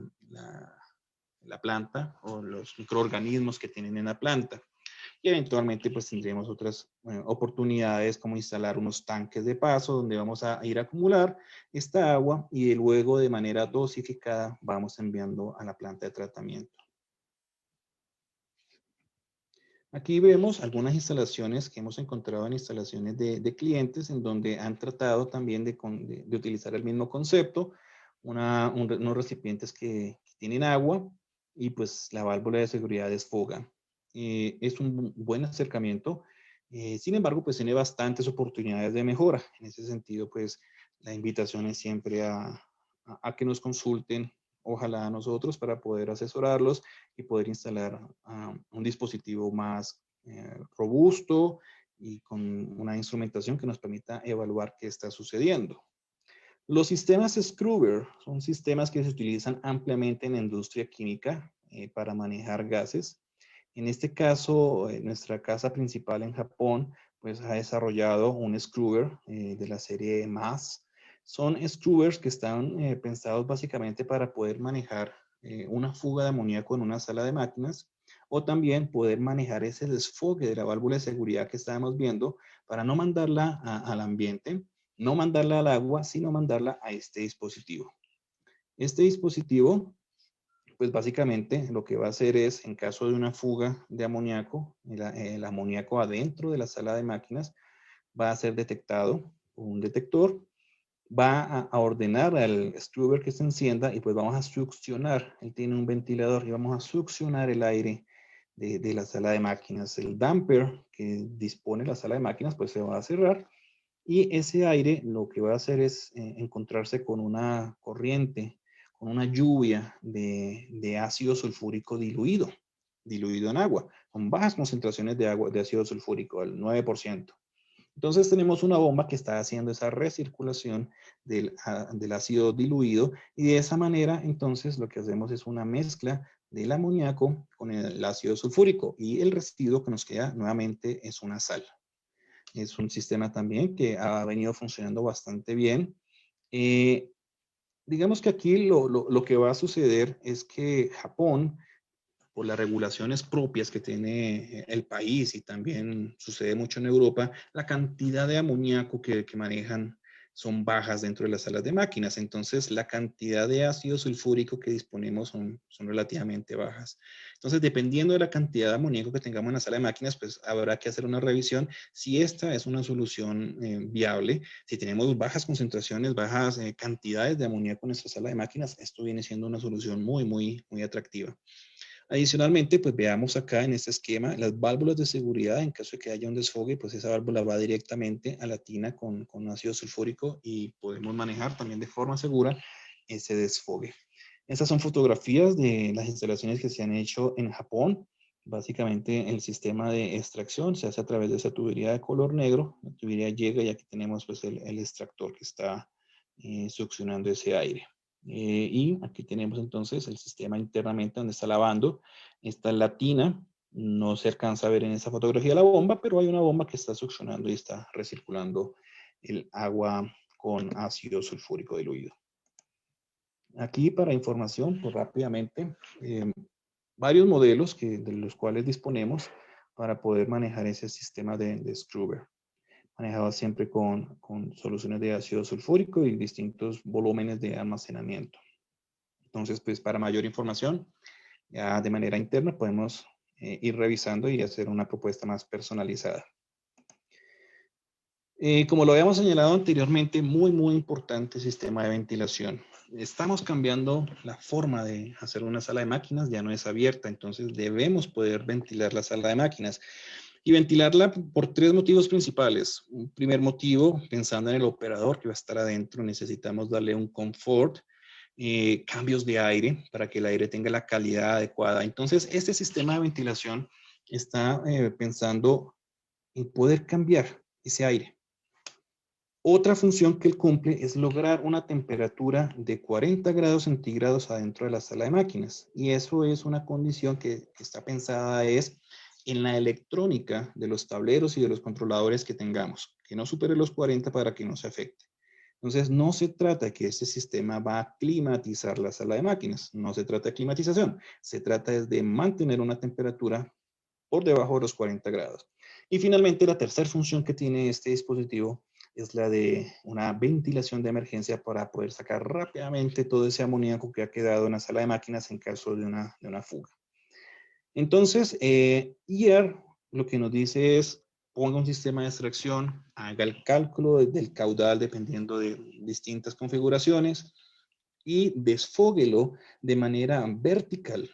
planta o los microorganismos que tienen en la planta. Y eventualmente pues tendremos otras oportunidades como instalar unos tanques de paso donde vamos a ir a acumular esta agua y luego de manera dosificada vamos enviando a la planta de tratamiento. Aquí vemos algunas instalaciones que hemos encontrado en instalaciones de clientes en donde han tratado también de utilizar el mismo concepto, unos recipientes que tienen agua y pues la válvula de seguridad desfoga. Es un buen acercamiento, sin embargo pues tiene bastantes oportunidades de mejora. En ese sentido pues la invitación es siempre a que nos consulten, ojalá a nosotros para poder asesorarlos y poder instalar un dispositivo más robusto y con una instrumentación que nos permita evaluar qué está sucediendo. Los sistemas Scrubber son sistemas que se utilizan ampliamente en la industria química para manejar gases. En este caso, nuestra casa principal en Japón pues ha desarrollado un Scrubber de la serie MAS. Son Scrubbers que están pensados básicamente para poder manejar una fuga de amoníaco en una sala de máquinas o también poder manejar ese desfogue de la válvula de seguridad que estábamos viendo para no mandarla al ambiente, no mandarla al agua, sino mandarla a este dispositivo. Este dispositivo, pues básicamente lo que va a hacer es, en caso de una fuga de amoníaco, el amoníaco adentro de la sala de máquinas va a ser detectado por un detector, va a ordenar al scrubber que se encienda y pues vamos a succionar, él tiene un ventilador y vamos a succionar el aire de la sala de máquinas. El damper que dispone la sala de máquinas pues se va a cerrar y ese aire lo que va a hacer es encontrarse con una corriente, con una lluvia de ácido sulfúrico diluido en agua, con bajas concentraciones de agua, de ácido sulfúrico, al 9%. Entonces tenemos una bomba que está haciendo esa recirculación del ácido diluido y de esa manera entonces lo que hacemos es una mezcla del amoníaco con el ácido sulfúrico y el residuo que nos queda nuevamente es una sal. Es un sistema también que ha venido funcionando bastante bien. Eh, digamos que aquí lo que va a suceder es que Japón, por las regulaciones propias que tiene el país y también sucede mucho en Europa, la cantidad de amoníaco que manejan son bajas dentro de las salas de máquinas. Entonces, la cantidad de ácido sulfúrico que disponemos son relativamente bajas. Entonces, dependiendo de la cantidad de amoníaco que tengamos en la sala de máquinas, pues habrá que hacer una revisión si esta es una solución viable. Si tenemos bajas concentraciones, bajas cantidades de amoníaco en nuestra sala de máquinas, esto viene siendo una solución muy atractiva. Adicionalmente, pues veamos acá en este esquema las válvulas de seguridad. En caso de que haya un desfogue, pues esa válvula va directamente a la tina con ácido sulfúrico y podemos manejar también de forma segura ese desfogue. Estas son fotografías de las instalaciones que se han hecho en Japón. Básicamente el sistema de extracción se hace a través de esa tubería de color negro. La tubería llega y aquí tenemos pues el extractor que está succionando ese aire. Y aquí tenemos entonces el sistema internamente donde está lavando. Esta es la tina. No se alcanza a ver en esa fotografía la bomba, pero hay una bomba que está succionando y está recirculando el agua con ácido sulfúrico diluido. Aquí para información, pues rápidamente, varios modelos de los cuales disponemos para poder manejar ese sistema de Scrubber. Manejado siempre con soluciones de ácido sulfúrico y distintos volúmenes de almacenamiento. Entonces, pues para mayor información, ya de manera interna podemos ir revisando y hacer una propuesta más personalizada. Como lo habíamos señalado anteriormente, muy importante el sistema de ventilación. Estamos cambiando la forma de hacer una sala de máquinas, ya no es abierta, entonces debemos poder ventilar la sala de máquinas. Y ventilarla por tres motivos principales. Un primer motivo, pensando en el operador que va a estar adentro, necesitamos darle un confort, cambios de aire para que el aire tenga la calidad adecuada. Entonces, este sistema de ventilación está pensando en poder cambiar ese aire. Otra función que él cumple es lograr una temperatura de 40 grados centígrados adentro de la sala de máquinas. Y eso es una condición que está pensada en la electrónica de los tableros y de los controladores que tengamos, que no supere los 40 para que no se afecte. Entonces, no se trata de que este sistema va a climatizar la sala de máquinas, no se trata de climatización, se trata de mantener una temperatura por debajo de los 40 grados. Y finalmente, la tercera función que tiene este dispositivo es la de una ventilación de emergencia para poder sacar rápidamente todo ese amoníaco que ha quedado en la sala de máquinas en caso de una fuga. Entonces, IR lo que nos dice es, ponga un sistema de extracción, haga el cálculo del caudal dependiendo de distintas configuraciones y desfóguelo de manera vertical,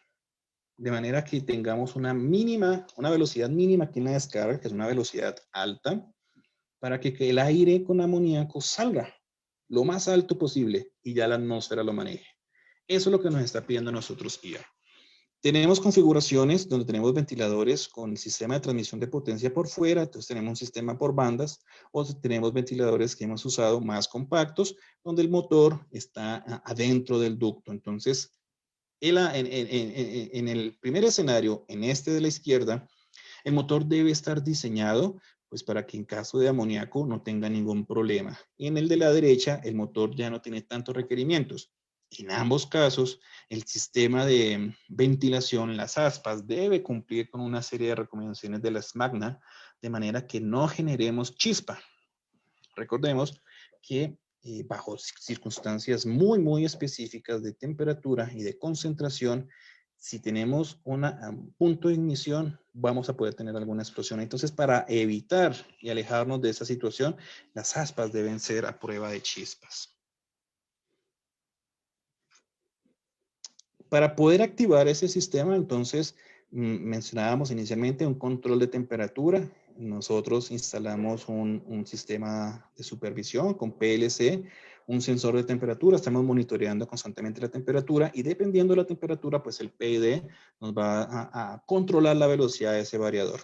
de manera que tengamos una velocidad mínima aquí en la descarga, que es una velocidad alta, para que el aire con amoníaco salga lo más alto posible y ya la atmósfera lo maneje. Eso es lo que nos está pidiendo a nosotros IR. Tenemos configuraciones donde tenemos ventiladores con el sistema de transmisión de potencia por fuera, entonces tenemos un sistema por bandas, o tenemos ventiladores que hemos usado más compactos, donde el motor está adentro del ducto. Entonces, en el primer escenario, en este de la izquierda, el motor debe estar diseñado pues para que en caso de amoníaco no tenga ningún problema. Y en el de la derecha, el motor ya no tiene tantos requerimientos. En ambos casos, el sistema de ventilación, las aspas, debe cumplir con una serie de recomendaciones de la SMACNA, de manera que no generemos chispa. Recordemos que bajo circunstancias muy específicas de temperatura y de concentración, si tenemos un punto de ignición, vamos a poder tener alguna explosión. Entonces, para evitar y alejarnos de esa situación, las aspas deben ser a prueba de chispas. Para poder activar ese sistema, entonces, mencionábamos inicialmente un control de temperatura. Nosotros instalamos un sistema de supervisión con PLC, un sensor de temperatura. Estamos monitoreando constantemente la temperatura y dependiendo de la temperatura, pues el PID nos va a controlar la velocidad de ese variador.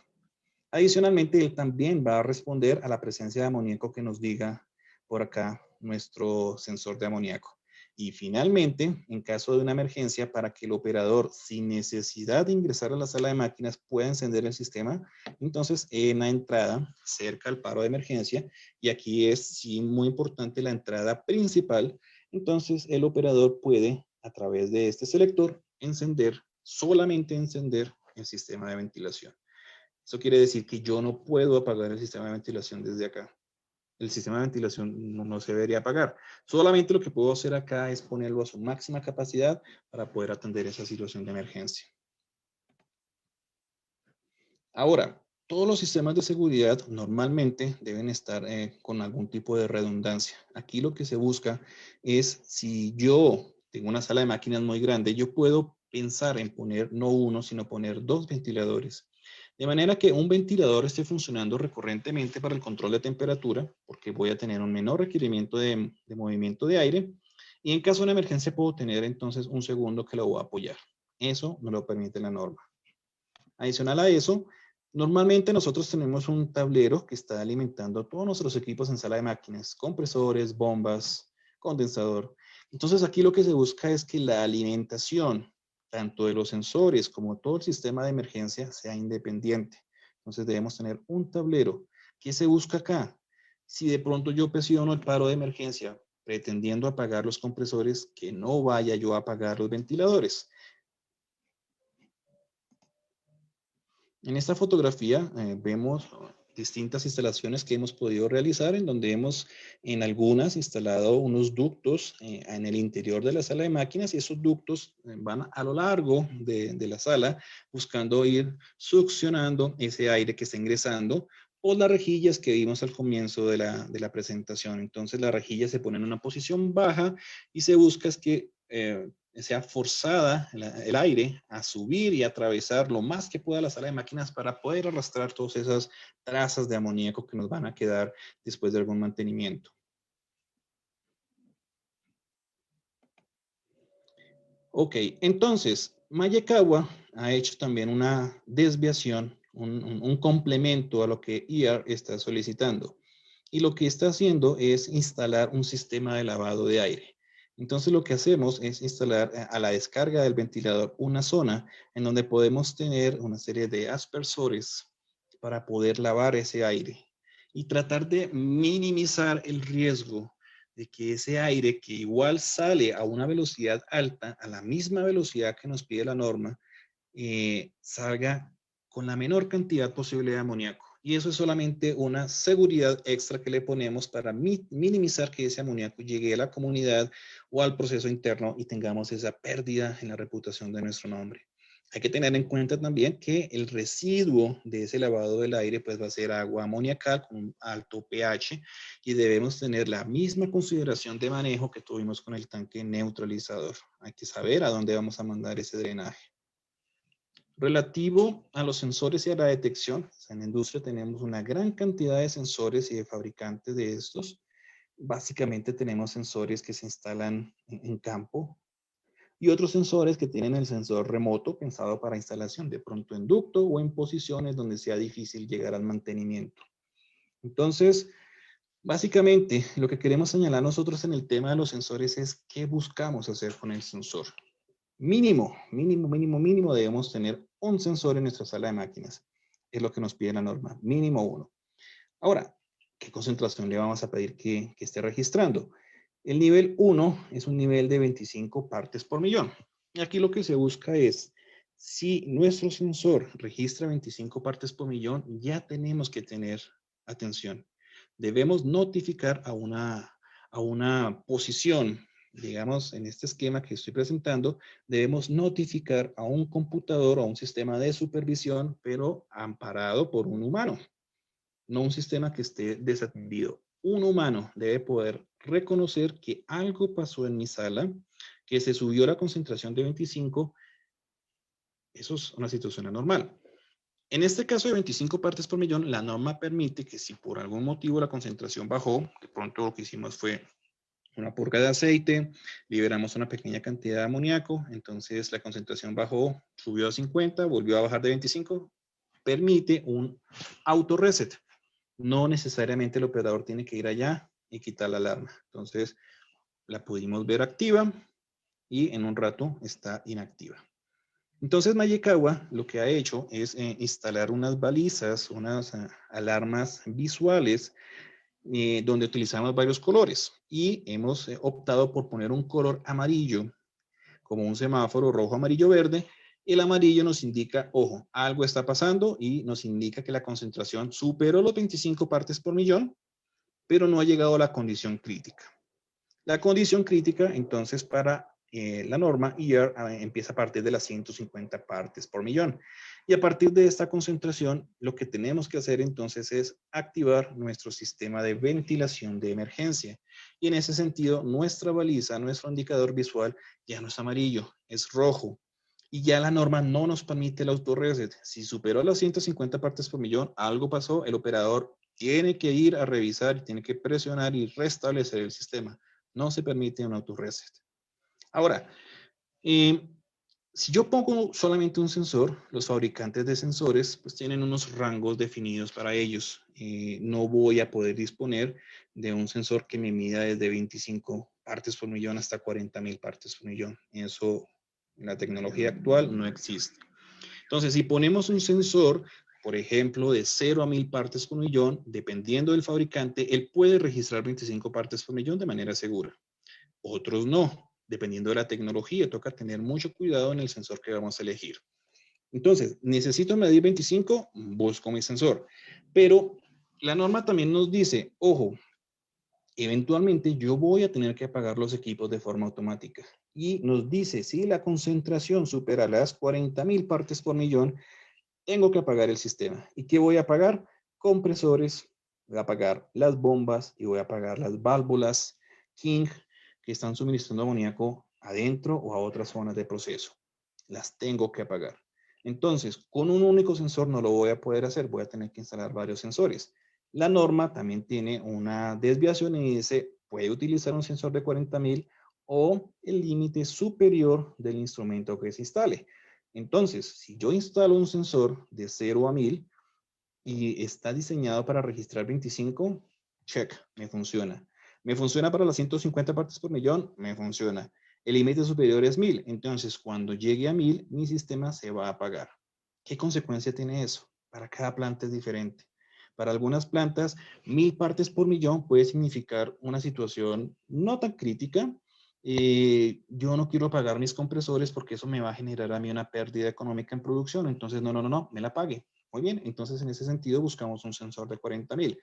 Adicionalmente, él también va a responder a la presencia de amoníaco que nos diga por acá nuestro sensor de amoníaco. Y finalmente, en caso de una emergencia, para que el operador, sin necesidad de ingresar a la sala de máquinas, pueda encender el sistema, entonces en la entrada, cerca al paro de emergencia, y aquí es sí, muy importante la entrada principal, entonces el operador puede, a través de este selector, solamente encender el sistema de ventilación. Eso quiere decir que yo no puedo apagar el sistema de ventilación desde acá. El sistema de ventilación no se debería apagar. Solamente lo que puedo hacer acá es ponerlo a su máxima capacidad para poder atender esa situación de emergencia. Ahora, todos los sistemas de seguridad normalmente deben estar con algún tipo de redundancia. Aquí lo que se busca es, si yo tengo una sala de máquinas muy grande, yo puedo pensar en poner no uno, sino poner 2 ventiladores. De manera que un ventilador esté funcionando recurrentemente para el control de temperatura, porque voy a tener un menor requerimiento de movimiento de aire, y en caso de una emergencia puedo tener entonces un segundo que lo voy a apoyar. Eso me lo permite la norma. Adicional a eso, normalmente nosotros tenemos un tablero que está alimentando todos nuestros equipos en sala de máquinas, compresores, bombas, condensador. Entonces aquí lo que se busca es que la alimentación, tanto de los sensores como todo el sistema de emergencia, sea independiente. Entonces debemos tener un tablero. ¿Qué se busca acá? Si de pronto yo presiono el paro de emergencia pretendiendo apagar los compresores, que no vaya yo a apagar los ventiladores. En esta fotografía vemos distintas instalaciones que hemos podido realizar, en donde hemos en algunas instalado unos ductos en el interior de la sala de máquinas, y esos ductos van a lo largo de la sala buscando ir succionando ese aire que está ingresando por las rejillas que vimos al comienzo de la presentación. Entonces la rejilla se pone en una posición baja y se busca es que sea forzada el aire a subir y atravesar lo más que pueda la sala de máquinas para poder arrastrar todas esas trazas de amoníaco que nos van a quedar después de algún mantenimiento. Ok, entonces, Mayekawa ha hecho también una desviación, un complemento a lo que IAR está solicitando. Y lo que está haciendo es instalar un sistema de lavado de aire. Entonces lo que hacemos es instalar a la descarga del ventilador una zona en donde podemos tener una serie de aspersores para poder lavar ese aire y tratar de minimizar el riesgo de que ese aire, que igual sale a una velocidad alta, a la misma velocidad que nos pide la norma, salga con la menor cantidad posible de amoníaco. Y eso es solamente una seguridad extra que le ponemos para minimizar que ese amoníaco llegue a la comunidad o al proceso interno y tengamos esa pérdida en la reputación de nuestro nombre. Hay que tener en cuenta también que el residuo de ese lavado del aire pues va a ser agua amoniacal con un alto pH, y debemos tener la misma consideración de manejo que tuvimos con el tanque neutralizador. Hay que saber a dónde vamos a mandar ese drenaje. Relativo a los sensores y a la detección, en la industria tenemos una gran cantidad de sensores y de fabricantes de estos. Básicamente tenemos sensores que se instalan en campo y otros sensores que tienen el sensor remoto pensado para instalación de pronto en ducto o en posiciones donde sea difícil llegar al mantenimiento. Entonces, básicamente lo que queremos señalar nosotros en el tema de los sensores es qué buscamos hacer con el sensor. Mínimo debemos tener un sensor en nuestra sala de máquinas. Es lo que nos pide la norma, mínimo uno. Ahora, ¿qué concentración le vamos a pedir que esté registrando? El nivel 1 es un nivel de 25 partes por millón. Y aquí lo que se busca es, si nuestro sensor registra 25 partes por millón, ya tenemos que tener atención. Debemos notificar a una posición. Digamos, en este esquema que estoy presentando, debemos notificar a un computador o a un sistema de supervisión, pero amparado por un humano, no un sistema que esté desatendido. Un humano debe poder reconocer que algo pasó en mi sala, que se subió la concentración de 25. Eso es una situación anormal. En este caso de 25 partes por millón, la norma permite que si por algún motivo la concentración bajó, de pronto lo que hicimos fue una purga de aceite, liberamos una pequeña cantidad de amoníaco, entonces la concentración bajó, subió a 50, volvió a bajar de 25, permite un auto reset. No necesariamente el operador tiene que ir allá y quitar la alarma. Entonces la pudimos ver activa y en un rato está inactiva. Entonces Mayekawa lo que ha hecho es instalar unas balizas, unas alarmas visuales donde utilizamos varios colores, y hemos optado por poner un color amarillo como un semáforo rojo, amarillo, verde. El amarillo nos indica, ojo, algo está pasando, y nos indica que la concentración superó los 25 partes por millón, pero no ha llegado a la condición crítica. La condición crítica, entonces, para la norma IAR empieza a partir de las 150 partes por millón. Y a partir de esta concentración, lo que tenemos que hacer entonces es activar nuestro sistema de ventilación de emergencia. Y en ese sentido, nuestra baliza, nuestro indicador visual ya no es amarillo, es rojo. y ya la norma no nos permite el auto-reset. Si superó las 150 partes por millón, algo pasó, el operador tiene que ir a revisar y tiene que presionar y restablecer el sistema. No se permite un auto-reset. Ahora, si yo pongo solamente un sensor, los fabricantes de sensores pues tienen unos rangos definidos para ellos. No voy a poder disponer de un sensor que me mida desde 25 partes por millón hasta 40.000 partes por millón. Eso en la tecnología actual no existe. Entonces, si ponemos un sensor, por ejemplo, de 0 a 1000 partes por millón, dependiendo del fabricante, él puede registrar 25 partes por millón de manera segura. Otros no, dependiendo de la tecnología. Toca tener mucho cuidado en el sensor que vamos a elegir. Entonces, necesito medir 25, busco mi sensor. Pero la norma también nos dice, ojo, eventualmente yo voy a tener que apagar los equipos de forma automática. Y nos dice, si la concentración supera las 40.000 partes por millón, tengo que apagar el sistema. ¿Y qué voy a apagar? Compresores, voy a apagar las bombas y voy a apagar las válvulas King que están suministrando amoníaco adentro o a otras zonas de proceso. Las tengo que apagar. Entonces, con un único sensor no lo voy a poder hacer, voy a tener que instalar varios sensores. La norma también tiene una desviación y dice, puede utilizar un sensor de 40.000 o el límite superior del instrumento que se instale. Entonces, si yo instalo un sensor de 0 a 1000 y está diseñado para registrar 25, check, me funciona. Me funciona para las 150 partes por millón, me funciona. El límite superior es 1000, entonces cuando llegue a 1000, mi sistema se va a apagar. ¿Qué consecuencia tiene eso? Para cada planta es diferente. Para algunas plantas, 1000 partes por millón puede significar una situación no tan crítica. Yo no quiero apagar mis compresores porque eso me va a generar a mí una pérdida económica en producción. Entonces, no, me la pague. Muy bien, entonces en ese sentido buscamos un sensor de 40.000.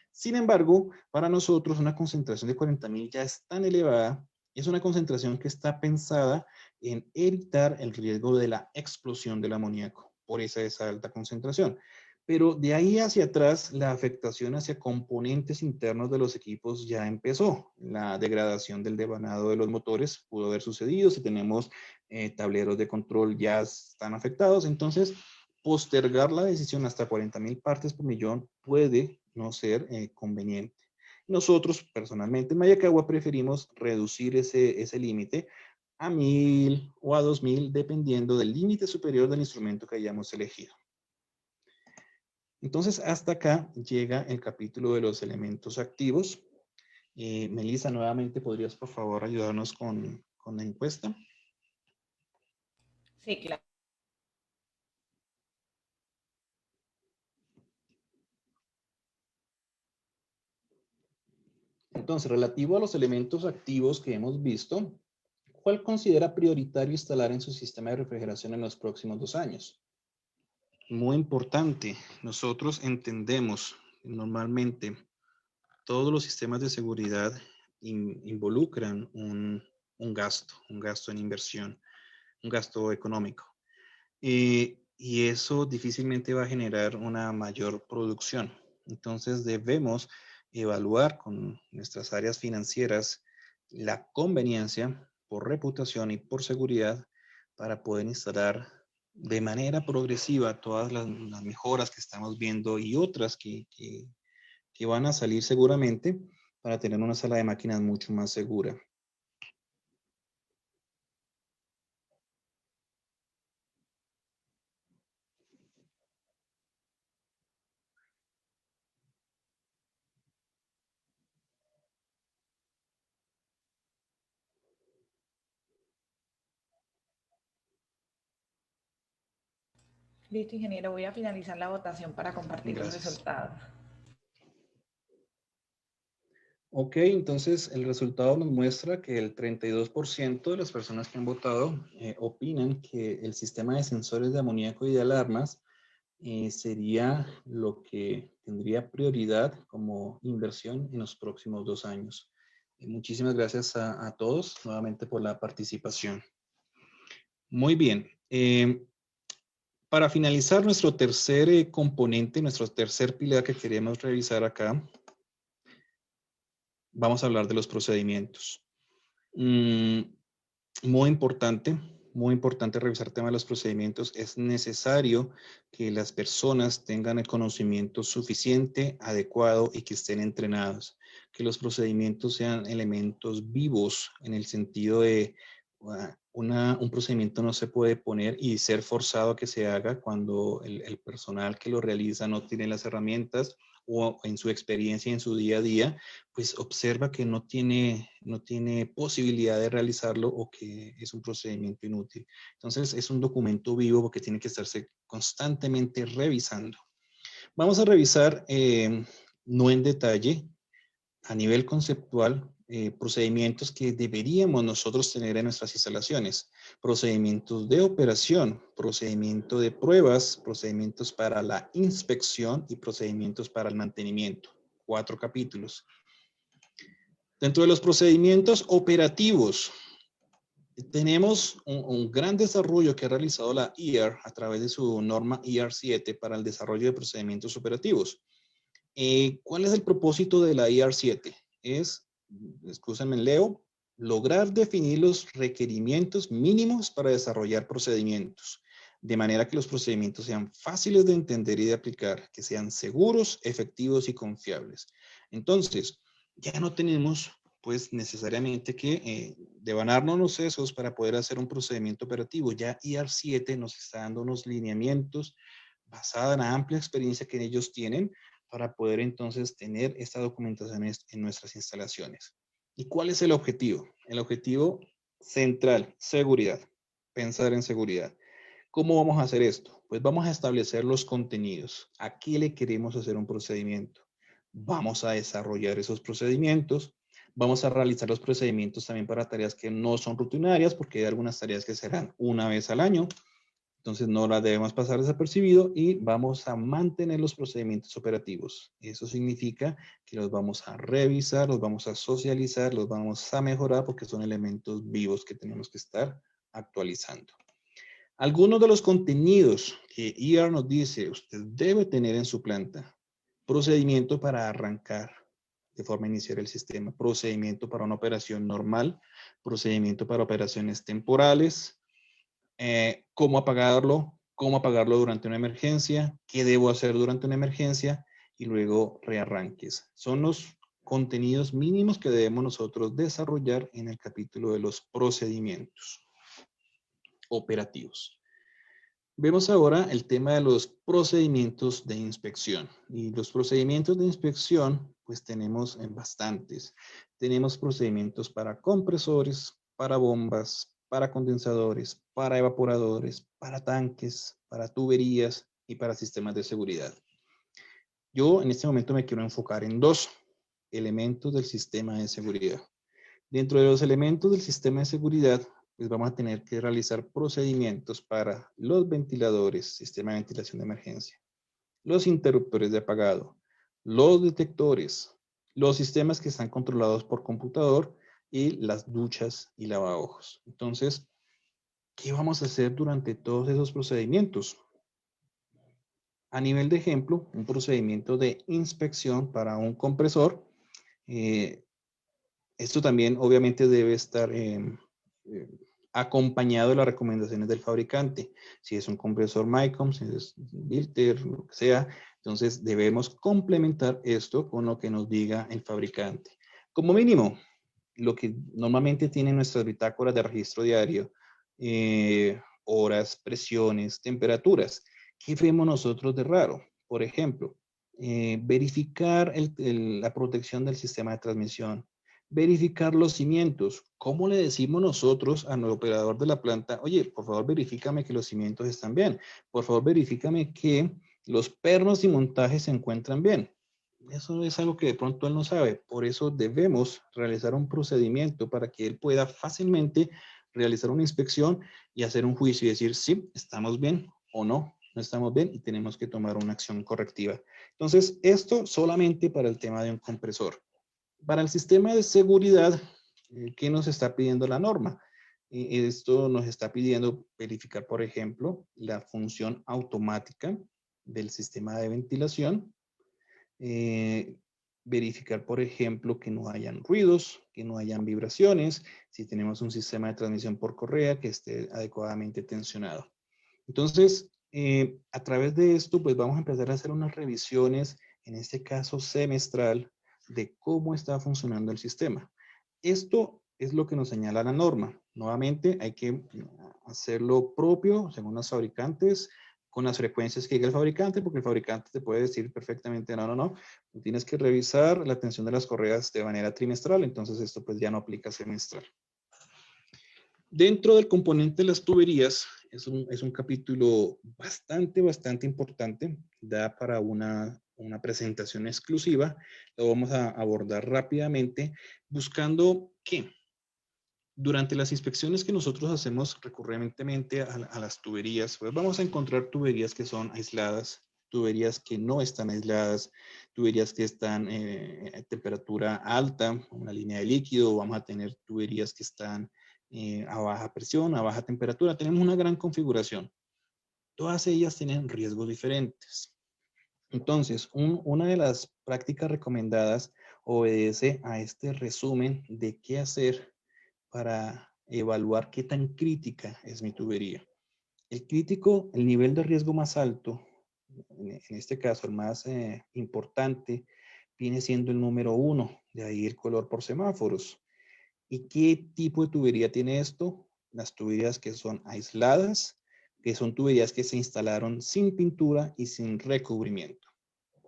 Sin embargo, para nosotros una concentración de 40.000 ya es tan elevada, es una concentración que está pensada en evitar el riesgo de la explosión del amoníaco por esa alta concentración. Pero de ahí hacia atrás, la afectación hacia componentes internos de los equipos ya empezó. La degradación del devanado de los motores pudo haber sucedido. Si tenemos tableros de control ya están afectados. Entonces, postergar la decisión hasta 40.000 partes por millón puede no ser conveniente. Nosotros, personalmente, en Mayacagua preferimos reducir ese límite a 1000 o a 2000, dependiendo del límite superior del instrumento que hayamos elegido. Entonces, hasta acá llega el capítulo de los elementos activos. Melissa, nuevamente, ¿podrías, por favor, ayudarnos con la encuesta? Sí, claro. Entonces, relativo a los elementos activos que hemos visto, ¿cuál considera prioritario instalar en su sistema de refrigeración en los próximos 2 años? Muy importante, nosotros entendemos normalmente todos los sistemas de seguridad involucran un gasto en inversión, un gasto económico. Y eso difícilmente va a generar una mayor producción. Entonces debemos evaluar con nuestras áreas financieras la conveniencia por reputación y por seguridad para poder instalar de manera progresiva todas las mejoras que estamos viendo y otras que van a salir seguramente para tener una sala de máquinas mucho más segura. Listo, ingeniero. Voy a finalizar la votación para compartir los Gracias. resultados. Ok, entonces el resultado nos muestra que el 32% de las personas que han votado opinan que el sistema de sensores de amoníaco y de alarmas sería lo que tendría prioridad como inversión en los próximos 2 años. Muchísimas gracias a todos nuevamente por la participación. Muy bien. Para finalizar nuestro tercer componente, nuestro tercer pilar que queremos revisar acá, vamos a hablar de los procedimientos. Muy importante, muy importante revisar el tema de los procedimientos. Es necesario que las personas tengan el conocimiento suficiente, adecuado y que estén entrenados. Que los procedimientos sean elementos vivos en el sentido de un procedimiento no se puede poner y ser forzado a que se haga cuando el personal que lo realiza no tiene las herramientas o en su experiencia en su día a día, pues observa que no tiene posibilidad de realizarlo o que es un procedimiento inútil. Entonces es un documento vivo porque tiene que estarse constantemente revisando. Vamos a revisar, no en detalle, a nivel conceptual, procedimientos que deberíamos nosotros tener en nuestras instalaciones. Procedimientos de operación, procedimiento de pruebas, procedimientos para la inspección y procedimientos para el mantenimiento. 4 capítulos. Dentro de los procedimientos operativos, tenemos un gran desarrollo que ha realizado la IAR a través de su norma IAR 7 para el desarrollo de procedimientos operativos. ¿Cuál es el propósito de la IAR 7? Es, escúchame, leo, lograr definir los requerimientos mínimos para desarrollar procedimientos, de manera que los procedimientos sean fáciles de entender y de aplicar, que sean seguros, efectivos y confiables. Entonces, ya no tenemos pues necesariamente que devanarnos los sesos para poder hacer un procedimiento operativo. Ya IAR 7 nos está dando unos lineamientos basada en la amplia experiencia que ellos tienen para poder entonces tener esta documentación en nuestras instalaciones. ¿Y cuál es el objetivo? El objetivo central, seguridad. Pensar en seguridad. ¿Cómo vamos a hacer esto? Pues vamos a establecer los contenidos. ¿A qué le queremos hacer un procedimiento? Vamos a desarrollar esos procedimientos. Vamos a realizar los procedimientos también para tareas que no son rutinarias, porque hay algunas tareas que serán una vez al año. Entonces no las debemos pasar desapercibido y vamos a mantener los procedimientos operativos. Eso significa que los vamos a revisar, los vamos a socializar, los vamos a mejorar porque son elementos vivos que tenemos que estar actualizando. Algunos de los contenidos que IAR nos dice usted debe tener en su planta. Procedimiento para arrancar de forma inicial el sistema. Procedimiento para una operación normal. Procedimiento para operaciones temporales. Cómo apagarlo durante una emergencia, qué debo hacer durante una emergencia y luego rearranques. Son los contenidos mínimos que debemos nosotros desarrollar en el capítulo de los procedimientos operativos. Vemos ahora el tema de los procedimientos de inspección. Y los procedimientos de inspección, pues tenemos en bastantes. Tenemos procedimientos para compresores, para bombas, para condensadores, para evaporadores, para tanques, para tuberías y para sistemas de seguridad. Yo en este momento me quiero enfocar en 2 elementos del sistema de seguridad. Dentro de los elementos del sistema de seguridad, pues vamos a tener que realizar procedimientos para los ventiladores, sistema de ventilación de emergencia, los interruptores de apagado, los detectores, los sistemas que están controlados por computador y las duchas y lavaojos. Entonces, ¿qué vamos a hacer durante todos esos procedimientos? A nivel de ejemplo, un procedimiento de inspección para un compresor. Esto también obviamente debe estar acompañado de las recomendaciones del fabricante. Si es un compresor Mycom, si es Vilter, lo que sea, entonces debemos complementar esto con lo que nos diga el fabricante. Como mínimo, lo que normalmente tienen nuestras bitácoras de registro diario, horas, presiones, temperaturas. ¿Qué vemos nosotros de raro? Por ejemplo, verificar la protección del sistema de transmisión, verificar los cimientos. ¿Cómo le decimos nosotros al operador de la planta? Oye, por favor, verifícame que los cimientos están bien. Por favor, verifícame que los pernos y montajes se encuentran bien. Eso es algo que de pronto él no sabe. Por eso debemos realizar un procedimiento para que él pueda fácilmente realizar una inspección y hacer un juicio y decir, sí, estamos bien o no, no estamos bien y tenemos que tomar una acción correctiva. Entonces, esto solamente para el tema de un compresor. Para el sistema de seguridad, ¿qué nos está pidiendo la norma? Esto nos está pidiendo verificar, por ejemplo, la función automática del sistema de ventilación. Verificar, por ejemplo, que no hayan ruidos, que no hayan vibraciones, si tenemos un sistema de transmisión por correa que esté adecuadamente tensionado. Entonces, a través de esto, pues vamos a empezar a hacer unas revisiones, en este caso semestral, de cómo está funcionando el sistema. Esto es lo que nos señala la norma. Nuevamente, hay que hacerlo propio, según los fabricantes, con las frecuencias que diga el fabricante, porque el fabricante te puede decir perfectamente, no, no, no, tú tienes que revisar la tensión de las correas de manera trimestral, entonces esto pues ya no aplica semestral. Dentro del componente de las tuberías, es un capítulo bastante importante, da para una presentación exclusiva, lo vamos a abordar rápidamente, buscando que durante las inspecciones que nosotros hacemos recurrentemente a las tuberías, pues vamos a encontrar tuberías que son aisladas, tuberías que no están aisladas, tuberías que están a temperatura alta, una línea de líquido, vamos a tener tuberías que están a baja presión, a baja temperatura. Tenemos una gran configuración. Todas ellas tienen riesgos diferentes. Entonces, una de las prácticas recomendadas obedece a este resumen de qué hacer para evaluar qué tan crítica es mi tubería. El nivel de riesgo más alto, en este caso el más importante, viene siendo el número 1, de ahí el color por semáforos. ¿Y qué tipo de tubería tiene esto? Las tuberías que son aisladas, que son tuberías que se instalaron sin pintura y sin recubrimiento.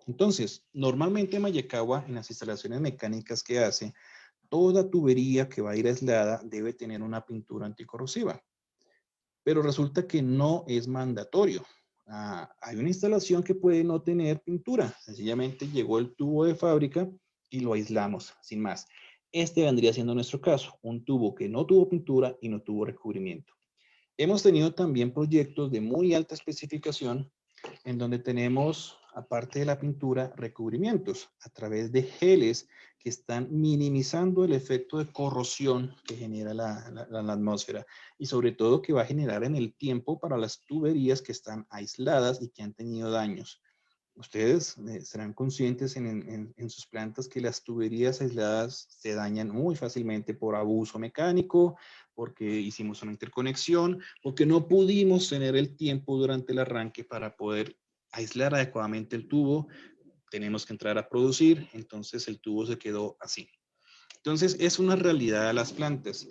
Entonces, normalmente Mayecagua, en las instalaciones mecánicas que hace, toda tubería que va a ir aislada debe tener una pintura anticorrosiva. Pero resulta que no es mandatorio. Hay una instalación que puede no tener pintura. Sencillamente llegó el tubo de fábrica y lo aislamos, sin más. Este vendría siendo nuestro caso, un tubo que no tuvo pintura y no tuvo recubrimiento. Hemos tenido también proyectos de muy alta especificación en donde tenemos, aparte de la pintura, recubrimientos a través de geles que están minimizando el efecto de corrosión que genera la atmósfera y sobre todo que va a generar en el tiempo para las tuberías que están aisladas y que han tenido daños. Ustedes serán conscientes en sus plantas que las tuberías aisladas se dañan muy fácilmente por abuso mecánico, porque hicimos una interconexión, porque no pudimos tener el tiempo durante el arranque para poder aislar adecuadamente el tubo. Tenemos que entrar a producir, entonces el tubo se quedó así. Entonces es una realidad de las plantas.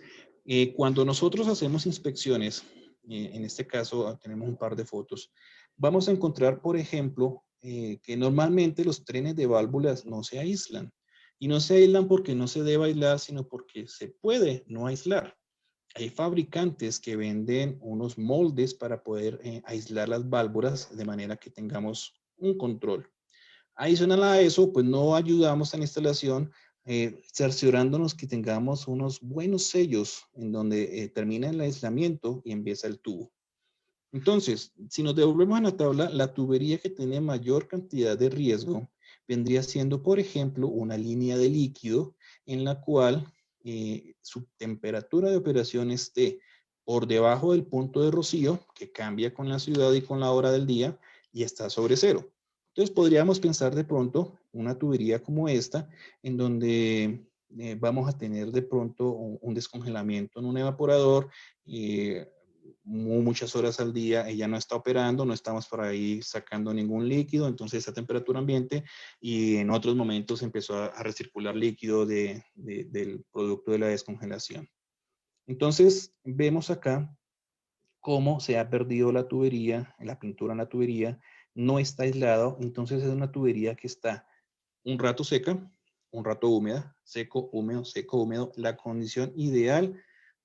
Cuando nosotros hacemos inspecciones, en este caso tenemos un par de fotos, vamos a encontrar, por ejemplo, que normalmente los trenes de válvulas no se aíslan. Y no se aíslan porque no se debe aislar, sino porque se puede no aislar. Hay fabricantes que venden unos moldes para poder aislar las válvulas de manera que tengamos un control. Adicional a eso, pues no ayudamos a la instalación cerciorándonos que tengamos unos buenos sellos en donde termina el aislamiento y empieza el tubo. Entonces, si nos devolvemos a la tabla, la tubería que tiene mayor cantidad de riesgo vendría siendo, por ejemplo, una línea de líquido en la cual su temperatura de operación esté por debajo del punto de rocío, que cambia con la ciudad y con la hora del día, y está sobre cero. Entonces, podríamos pensar de pronto una tubería como esta, en donde vamos a tener de pronto un descongelamiento en un evaporador, muchas horas al día, ella no está operando, no estamos por ahí sacando ningún líquido, entonces esa temperatura ambiente y en otros momentos empezó a recircular líquido del producto de la descongelación. Entonces vemos acá cómo se ha perdido la tubería, la pintura en la tubería, no está aislado, entonces es una tubería que está un rato seca, un rato húmeda, seco, húmedo, la condición ideal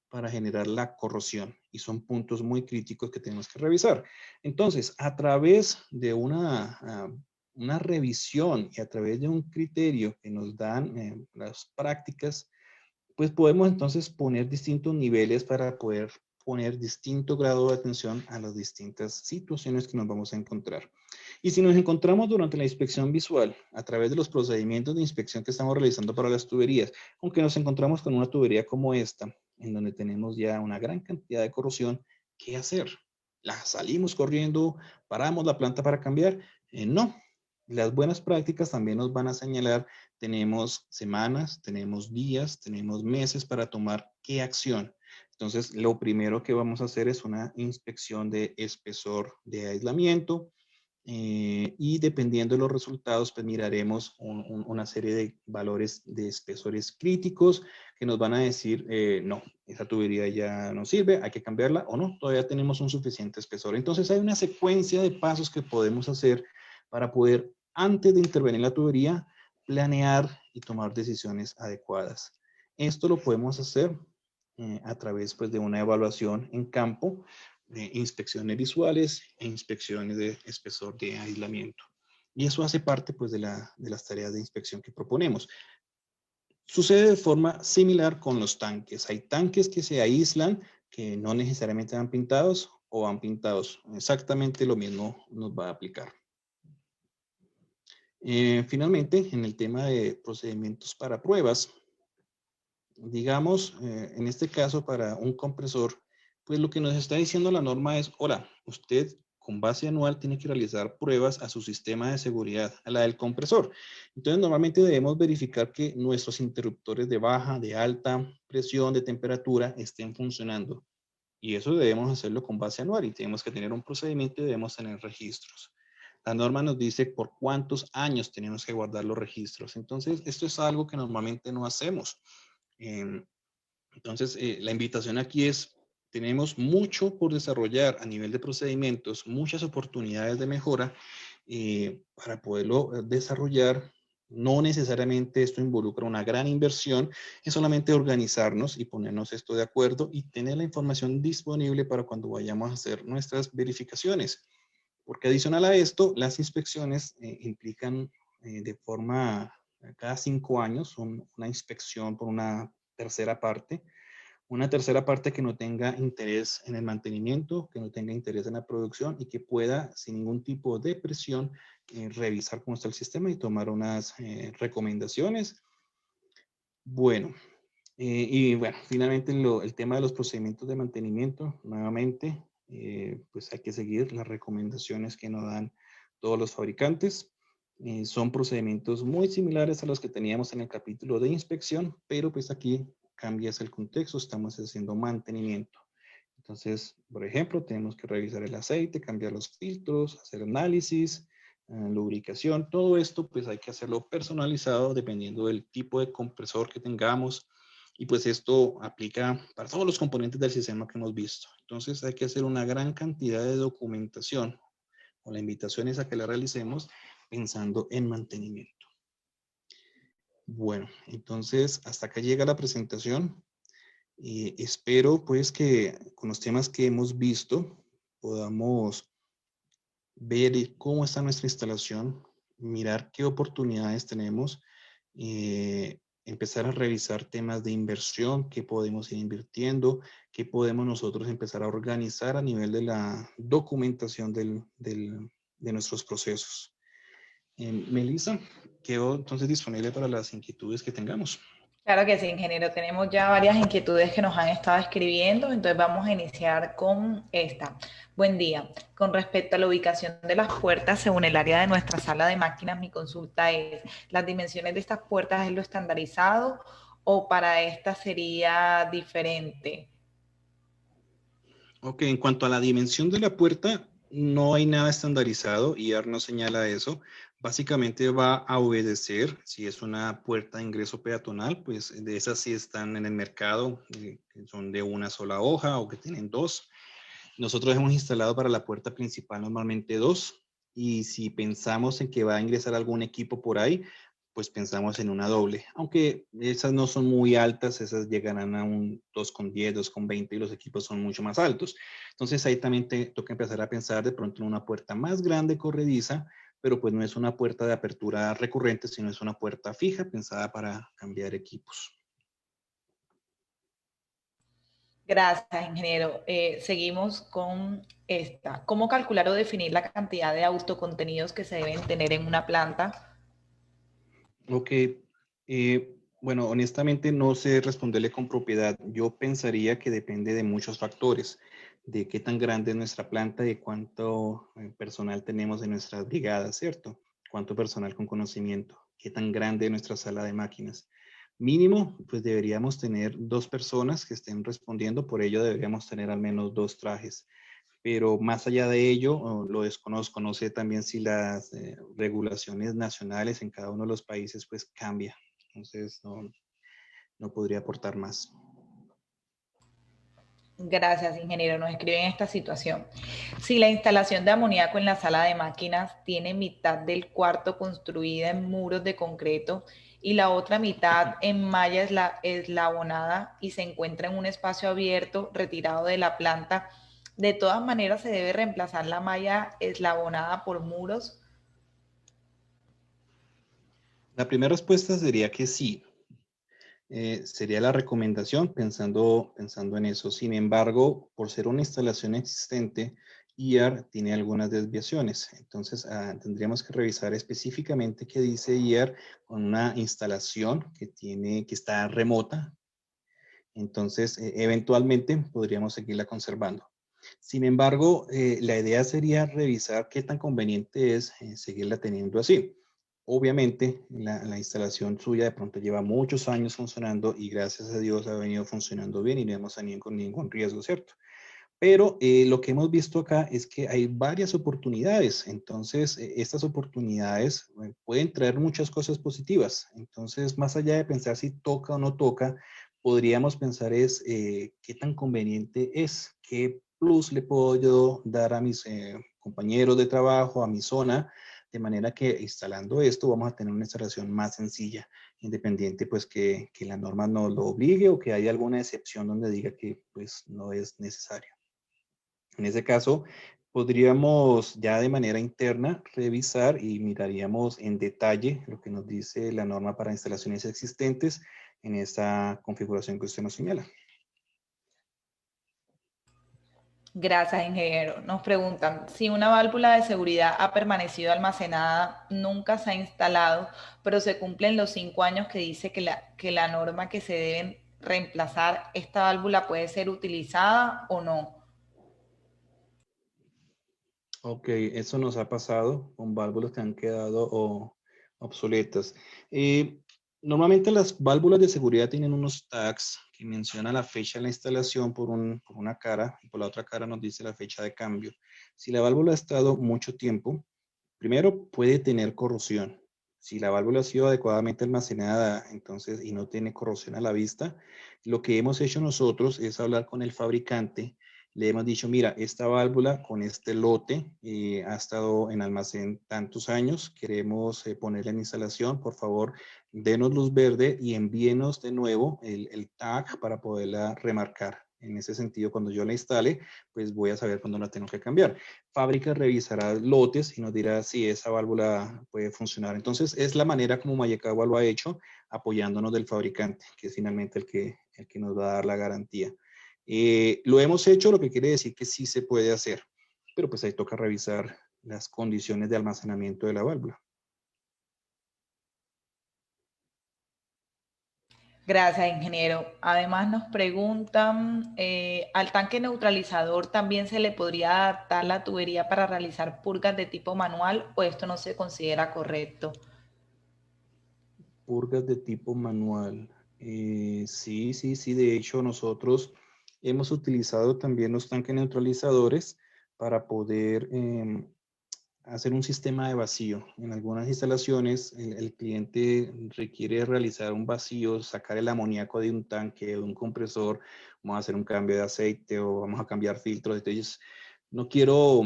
para generar la corrosión y son puntos muy críticos que tenemos que revisar. Entonces, a través de una revisión y a través de un criterio que nos dan las prácticas, pues podemos entonces poner distintos niveles para poder poner distinto grado de atención a las distintas situaciones que nos vamos a encontrar. Y si nos encontramos durante la inspección visual, a través de los procedimientos de inspección que estamos realizando para las tuberías, aunque nos encontramos con una tubería como esta, en donde tenemos ya una gran cantidad de corrosión, ¿qué hacer? ¿La salimos corriendo? ¿Paramos la planta para cambiar? No. Las buenas prácticas también nos van a señalar, tenemos semanas, tenemos días, tenemos meses para tomar qué acción. Entonces, lo primero que vamos a hacer es una inspección de espesor de aislamiento, y dependiendo de los resultados, pues miraremos una serie de valores de espesores críticos que nos van a decir, no, esa tubería ya no sirve, hay que cambiarla, o no, todavía tenemos un suficiente espesor. Entonces hay una secuencia de pasos que podemos hacer para poder, antes de intervenir en la tubería, planear y tomar decisiones adecuadas. Esto lo podemos hacer a través, pues, de una evaluación en campo, de inspecciones visuales e inspecciones de espesor de aislamiento. Y eso hace parte, pues, de las tareas de inspección que proponemos. Sucede de forma similar con los tanques. Hay tanques que se aíslan, que no necesariamente van pintados, o van pintados. Exactamente lo mismo nos va a aplicar. Finalmente, en el tema de procedimientos para pruebas, digamos, en este caso para un compresor, pues lo que nos está diciendo la norma es, hola, usted con base anual tiene que realizar pruebas a su sistema de seguridad, a la del compresor. Entonces, normalmente debemos verificar que nuestros interruptores de baja, de alta presión, de temperatura estén funcionando. Y eso debemos hacerlo con base anual y tenemos que tener un procedimiento y debemos tener registros. La norma nos dice por cuántos años tenemos que guardar los registros. Entonces, esto es algo que normalmente no hacemos. Eh, entonces, la invitación aquí es, tenemos mucho por desarrollar a nivel de procedimientos, muchas oportunidades de mejora para poderlo desarrollar. No necesariamente esto involucra una gran inversión, es solamente organizarnos y ponernos esto de acuerdo y tener la información disponible para cuando vayamos a hacer nuestras verificaciones. Porque adicional a esto, las inspecciones implican de forma, cada 5 años, una inspección por una tercera parte que no tenga interés en el mantenimiento, que no tenga interés en la producción y que pueda, sin ningún tipo de presión, revisar cómo está el sistema y tomar unas recomendaciones. Bueno, y bueno, finalmente el tema de los procedimientos de mantenimiento, nuevamente, pues hay que seguir las recomendaciones que nos dan todos los fabricantes. Son procedimientos muy similares a los que teníamos en el capítulo de inspección, pero pues aquí cambias el contexto, estamos haciendo mantenimiento. Entonces, por ejemplo, tenemos que revisar el aceite, cambiar los filtros, hacer análisis, lubricación, todo esto pues hay que hacerlo personalizado dependiendo del tipo de compresor que tengamos, y pues esto aplica para todos los componentes del sistema que hemos visto. Entonces hay que hacer una gran cantidad de documentación, o la invitación es a que la realicemos pensando en mantenimiento. Bueno, entonces hasta acá llega la presentación. Espero pues que con los temas que hemos visto podamos ver cómo está nuestra instalación, mirar qué oportunidades tenemos, empezar a revisar temas de inversión, qué podemos ir invirtiendo, qué podemos nosotros empezar a organizar a nivel de la documentación de nuestros procesos. Melissa, quedo entonces disponible para las inquietudes que tengamos. Claro que sí, ingeniero. Tenemos ya varias inquietudes que nos han estado escribiendo, entonces vamos a iniciar con esta. Buen día. Con respecto a la ubicación de las puertas, según el área de nuestra sala de máquinas, mi consulta es, ¿las dimensiones de estas puertas es lo estandarizado o para esta sería diferente? Ok, en cuanto a la dimensión de la puerta, no hay nada estandarizado y AR nos señala eso. Básicamente va a obedecer, si es una puerta de ingreso peatonal, pues de esas sí están en el mercado, que son de una sola hoja o que tienen dos. Nosotros hemos instalado para la puerta principal normalmente dos, y si pensamos en que va a ingresar algún equipo por ahí, pues pensamos en una doble, aunque esas no son muy altas, esas llegarán a un 2,10, 2,20 y los equipos son mucho más altos. Entonces ahí también te toca empezar a pensar de pronto en una puerta más grande, corrediza, pero pues no es una puerta de apertura recurrente, sino es una puerta fija pensada para cambiar equipos. Gracias, ingeniero. Seguimos con esta. ¿Cómo calcular o definir la cantidad de autocontenidos que se deben tener en una planta? Ok, bueno, honestamente no sé responderle con propiedad. Yo pensaría que depende de muchos factores, de qué tan grande es nuestra planta, de cuánto personal tenemos en nuestras brigadas, ¿cierto? ¿Cuánto personal con conocimiento? ¿Qué tan grande es nuestra sala de máquinas? Mínimo, pues deberíamos tener 2 personas que estén respondiendo, por ello deberíamos tener al menos 2 trajes. Pero más allá de ello, lo desconozco, no sé también si las regulaciones nacionales en cada uno de los países pues cambia. Entonces no podría aportar más. Gracias, ingeniero. Nos escriben esta situación. Si la instalación de amoníaco en la sala de máquinas tiene mitad del cuarto construida en muros de concreto y la otra mitad en malla eslabonada y se encuentra en un espacio abierto retirado de la planta, ¿de todas maneras se debe reemplazar la malla eslabonada por muros? La primera respuesta sería que sí. Sería la recomendación pensando en eso. Sin embargo, por ser una instalación existente, IAR tiene algunas desviaciones. Entonces, tendríamos que revisar específicamente qué dice IAR con una instalación que está remota. Entonces, eventualmente podríamos seguirla conservando. Sin embargo, la idea sería revisar qué tan conveniente es seguirla teniendo así. Obviamente, la instalación suya de pronto lleva muchos años funcionando y gracias a Dios ha venido funcionando bien y no hemos tenido ningún riesgo, ¿cierto? Pero lo que hemos visto acá es que hay varias oportunidades. Entonces, estas oportunidades pueden traer muchas cosas positivas. Entonces, más allá de pensar si toca o no toca, podríamos pensar es qué tan conveniente es, qué plus le puedo yo dar a mis compañeros de trabajo, a mi zona, de manera que instalando esto vamos a tener una instalación más sencilla, independiente pues que la norma no lo obligue o que haya alguna excepción donde diga que pues no es necesario. En ese caso, podríamos ya de manera interna revisar y miraríamos en detalle lo que nos dice la norma para instalaciones existentes en esta configuración que usted nos señala. Gracias, ingeniero. Nos preguntan, si una válvula de seguridad ha permanecido almacenada, nunca se ha instalado, pero se cumplen los 5 años que dice que la norma que se deben reemplazar, ¿esta válvula puede ser utilizada o no? Ok, eso nos ha pasado con válvulas que han quedado obsoletas. Eh, Normalmente las válvulas de seguridad tienen unos tags que mencionan la fecha de la instalación por una cara y por la otra cara nos dice la fecha de cambio. Si la válvula ha estado mucho tiempo, primero puede tener corrosión. Si la válvula ha sido adecuadamente almacenada, entonces, y no tiene corrosión a la vista, lo que hemos hecho nosotros es hablar con el fabricante. Le hemos dicho, mira, esta válvula con este lote ha estado en almacén tantos años, queremos ponerla en instalación, por favor, denos luz verde y envíenos de nuevo el tag para poderla remarcar. En ese sentido, cuando yo la instale, pues voy a saber cuándo la tengo que cambiar. Fábrica revisará lotes y nos dirá si esa válvula puede funcionar. Entonces, es la manera como Mayekawa lo ha hecho, apoyándonos del fabricante, que es finalmente el que nos va a dar la garantía. Lo hemos hecho, lo que quiere decir que sí se puede hacer, pero pues ahí toca revisar las condiciones de almacenamiento de la válvula. Gracias, ingeniero. Además nos preguntan, ¿al tanque neutralizador también se le podría adaptar la tubería para realizar purgas de tipo manual o esto no se considera correcto? Purgas de tipo manual. Sí, sí, sí. De hecho, nosotros hemos utilizado también los tanques neutralizadores para poder hacer un sistema de vacío. En algunas instalaciones, el cliente requiere realizar un vacío, sacar el amoníaco de un tanque, de un compresor, vamos a hacer un cambio de aceite o vamos a cambiar filtros. Entonces, no quiero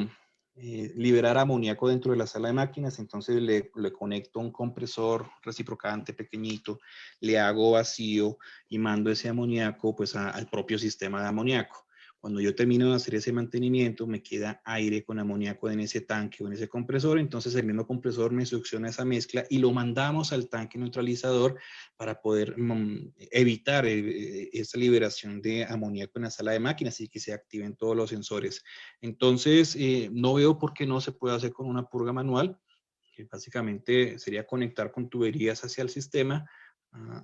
liberar amoníaco dentro de la sala de máquinas, entonces le conecto un compresor reciprocante pequeñito, le hago vacío y mando ese amoníaco pues al propio sistema de amoníaco. Cuando yo termino de hacer ese mantenimiento, me queda aire con amoníaco en ese tanque o en ese compresor, entonces el mismo compresor me succiona esa mezcla y lo mandamos al tanque neutralizador para poder evitar esa liberación de amoníaco en la sala de máquinas y que se activen todos los sensores. Entonces, no veo por qué no se puede hacer con una purga manual, que básicamente sería conectar con tuberías hacia el sistema,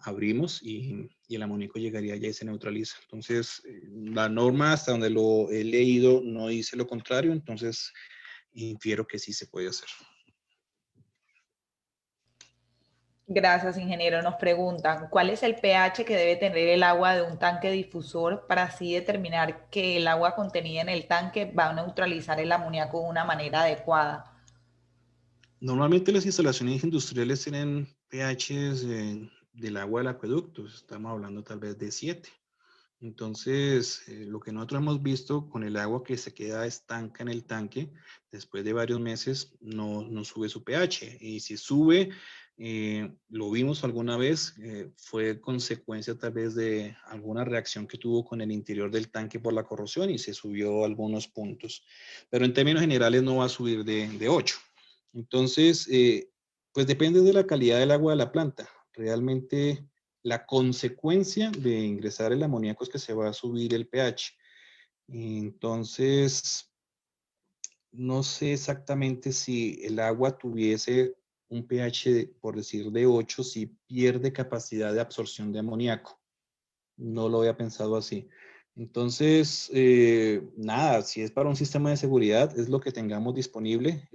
abrimos y el amoníaco llegaría allá y se neutraliza. Entonces, la norma hasta donde lo he leído no dice lo contrario, entonces infiero que sí se puede hacer. Gracias, ingeniero. Nos preguntan, ¿cuál es el pH que debe tener el agua de un tanque difusor para así determinar que el agua contenida en el tanque va a neutralizar el amoníaco de una manera adecuada? Normalmente las instalaciones industriales tienen pHs del agua del acueducto, estamos hablando tal vez de 7. Entonces, lo que nosotros hemos visto con el agua que se queda estanca en el tanque, después de varios meses no sube su pH. Y si sube, lo vimos alguna vez, fue consecuencia tal vez de alguna reacción que tuvo con el interior del tanque por la corrosión y se subió algunos puntos. Pero en términos generales no va a subir de 8. Entonces, pues depende de la calidad del agua de la planta. Realmente la consecuencia de ingresar el amoníaco es que se va a subir el pH. Entonces, no sé exactamente si el agua tuviese un pH, por decir, de 8, si pierde capacidad de absorción de amoníaco. No lo había pensado así. Entonces, nada, si es para un sistema de seguridad, es lo que tengamos disponible.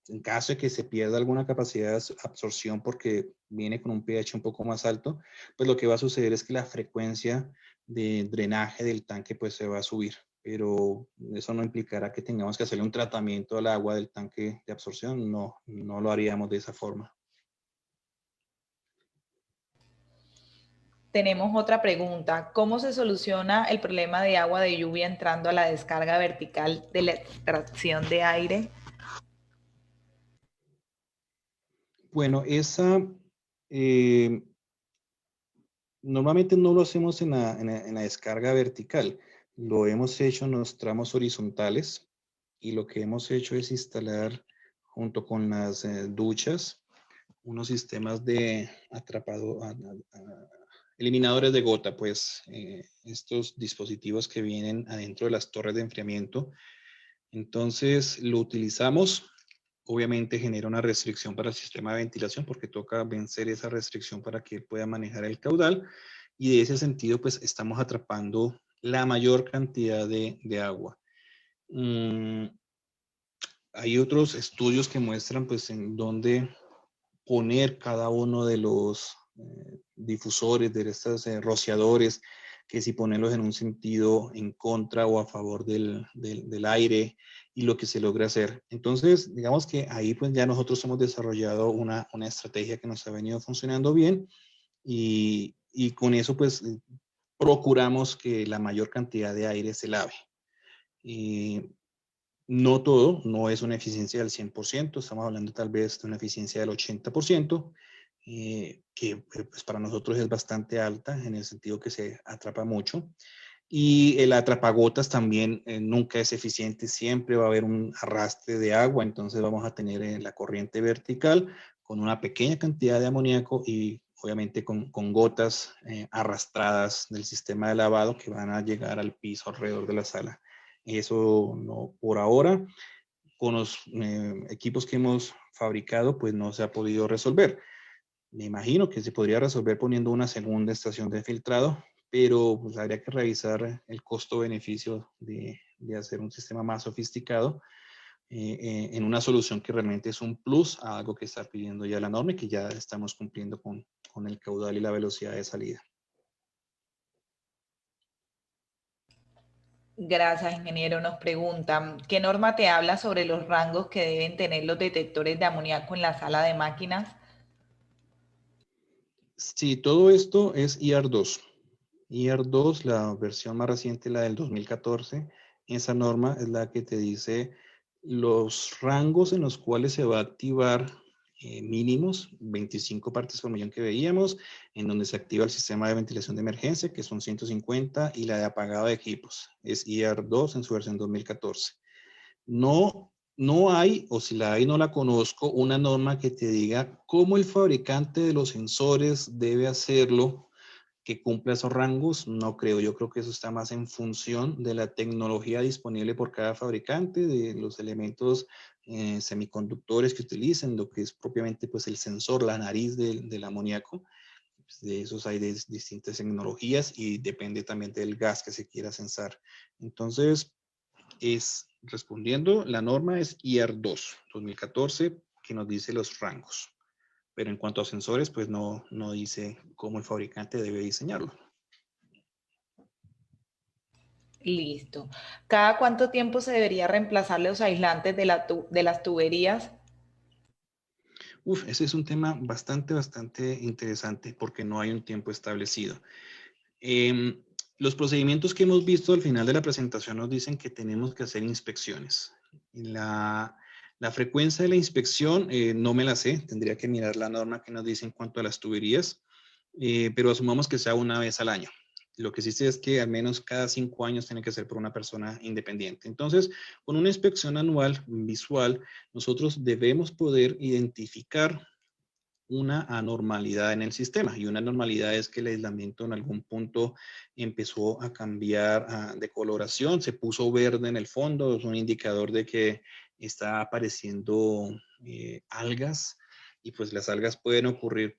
En caso de que se pierda alguna capacidad de absorción porque viene con un pH un poco más alto, pues lo que va a suceder es que la frecuencia de drenaje del tanque pues se va a subir. Pero eso no implicará que tengamos que hacerle un tratamiento al agua del tanque de absorción. No, no lo haríamos de esa forma. Tenemos otra pregunta. ¿Cómo se soluciona el problema de agua de lluvia entrando a la descarga vertical de la extracción de aire? Bueno, eh, normalmente no lo hacemos en la descarga vertical, lo hemos hecho en los tramos horizontales y lo que hemos hecho es instalar junto con las duchas unos sistemas de eliminadores de gota, pues estos dispositivos que vienen adentro de las torres de enfriamiento. Entonces lo utilizamos. Obviamente genera una restricción para el sistema de ventilación porque toca vencer esa restricción para que pueda manejar el caudal y de ese sentido pues estamos atrapando la mayor cantidad de agua. Mm, Hay otros estudios que muestran pues en dónde poner cada uno de los difusores, de estos rociadores, que si ponerlos en un sentido en contra o a favor del aire y lo que se logra hacer. Entonces, digamos que ahí pues ya nosotros hemos desarrollado una estrategia que nos ha venido funcionando bien y con eso pues procuramos que la mayor cantidad de aire se lave. Y no todo, no es una eficiencia del 100%, estamos hablando tal vez de una eficiencia del 80%, que pues para nosotros es bastante alta en el sentido que se atrapa mucho. Y el atrapagotas también nunca es eficiente, siempre va a haber un arrastre de agua, entonces vamos a tener la corriente vertical con una pequeña cantidad de amoníaco y obviamente con gotas arrastradas del sistema de lavado que van a llegar al piso alrededor de la sala. Eso no, por ahora, con los equipos que hemos fabricado, pues no se ha podido resolver. Me imagino que se podría resolver poniendo una segunda estación de filtrado, pero pues habría que revisar el costo-beneficio de hacer un sistema más sofisticado en una solución que realmente es un plus a algo que está pidiendo ya la norma y que ya estamos cumpliendo con el caudal y la velocidad de salida. Gracias, ingeniero. Nos preguntan, ¿qué norma te habla sobre los rangos que deben tener los detectores de amoníaco en la sala de máquinas? Sí, todo esto es IR2. IR2, la versión más reciente, la del 2014, esa norma es la que te dice los rangos en los cuales se va a activar mínimos, 25 partes por millón que veíamos, en donde se activa el sistema de ventilación de emergencia, que son 150, y la de apagado de equipos, es IR2 en su versión 2014. No hay, o si la hay no la conozco, una norma que te diga cómo el fabricante de los sensores debe hacerlo que cumpla esos rangos, no creo. Yo creo que eso está más en función de la tecnología disponible por cada fabricante, de los elementos semiconductores que utilicen, lo que es propiamente pues el sensor, la nariz del amoníaco. Pues, de esos hay de distintas tecnologías y depende también del gas que se quiera sensar. Entonces, respondiendo, la norma es IR2 2014 que nos dice los rangos. pero en cuanto a sensores, pues no dice cómo el fabricante debe diseñarlo. Listo. ¿Cada cuánto tiempo se debería reemplazar los aislantes de las tuberías? Ese es un tema bastante interesante porque no hay un tiempo establecido. Em, los procedimientos que hemos visto al final de la presentación nos dicen que tenemos que hacer inspecciones. La frecuencia de la inspección no me la sé, tendría que mirar la norma que nos dice en cuanto a las tuberías, pero asumamos que sea una vez al año. Lo que sí sé es que al menos cada 5 años tiene que ser por una persona independiente. Entonces, con una inspección anual visual, nosotros debemos poder identificar una anormalidad en el sistema, y una anormalidad es que el aislamiento en algún punto empezó a cambiar de coloración, se puso verde en el fondo, es un indicador de que está apareciendo algas, y pues las algas pueden ocurrir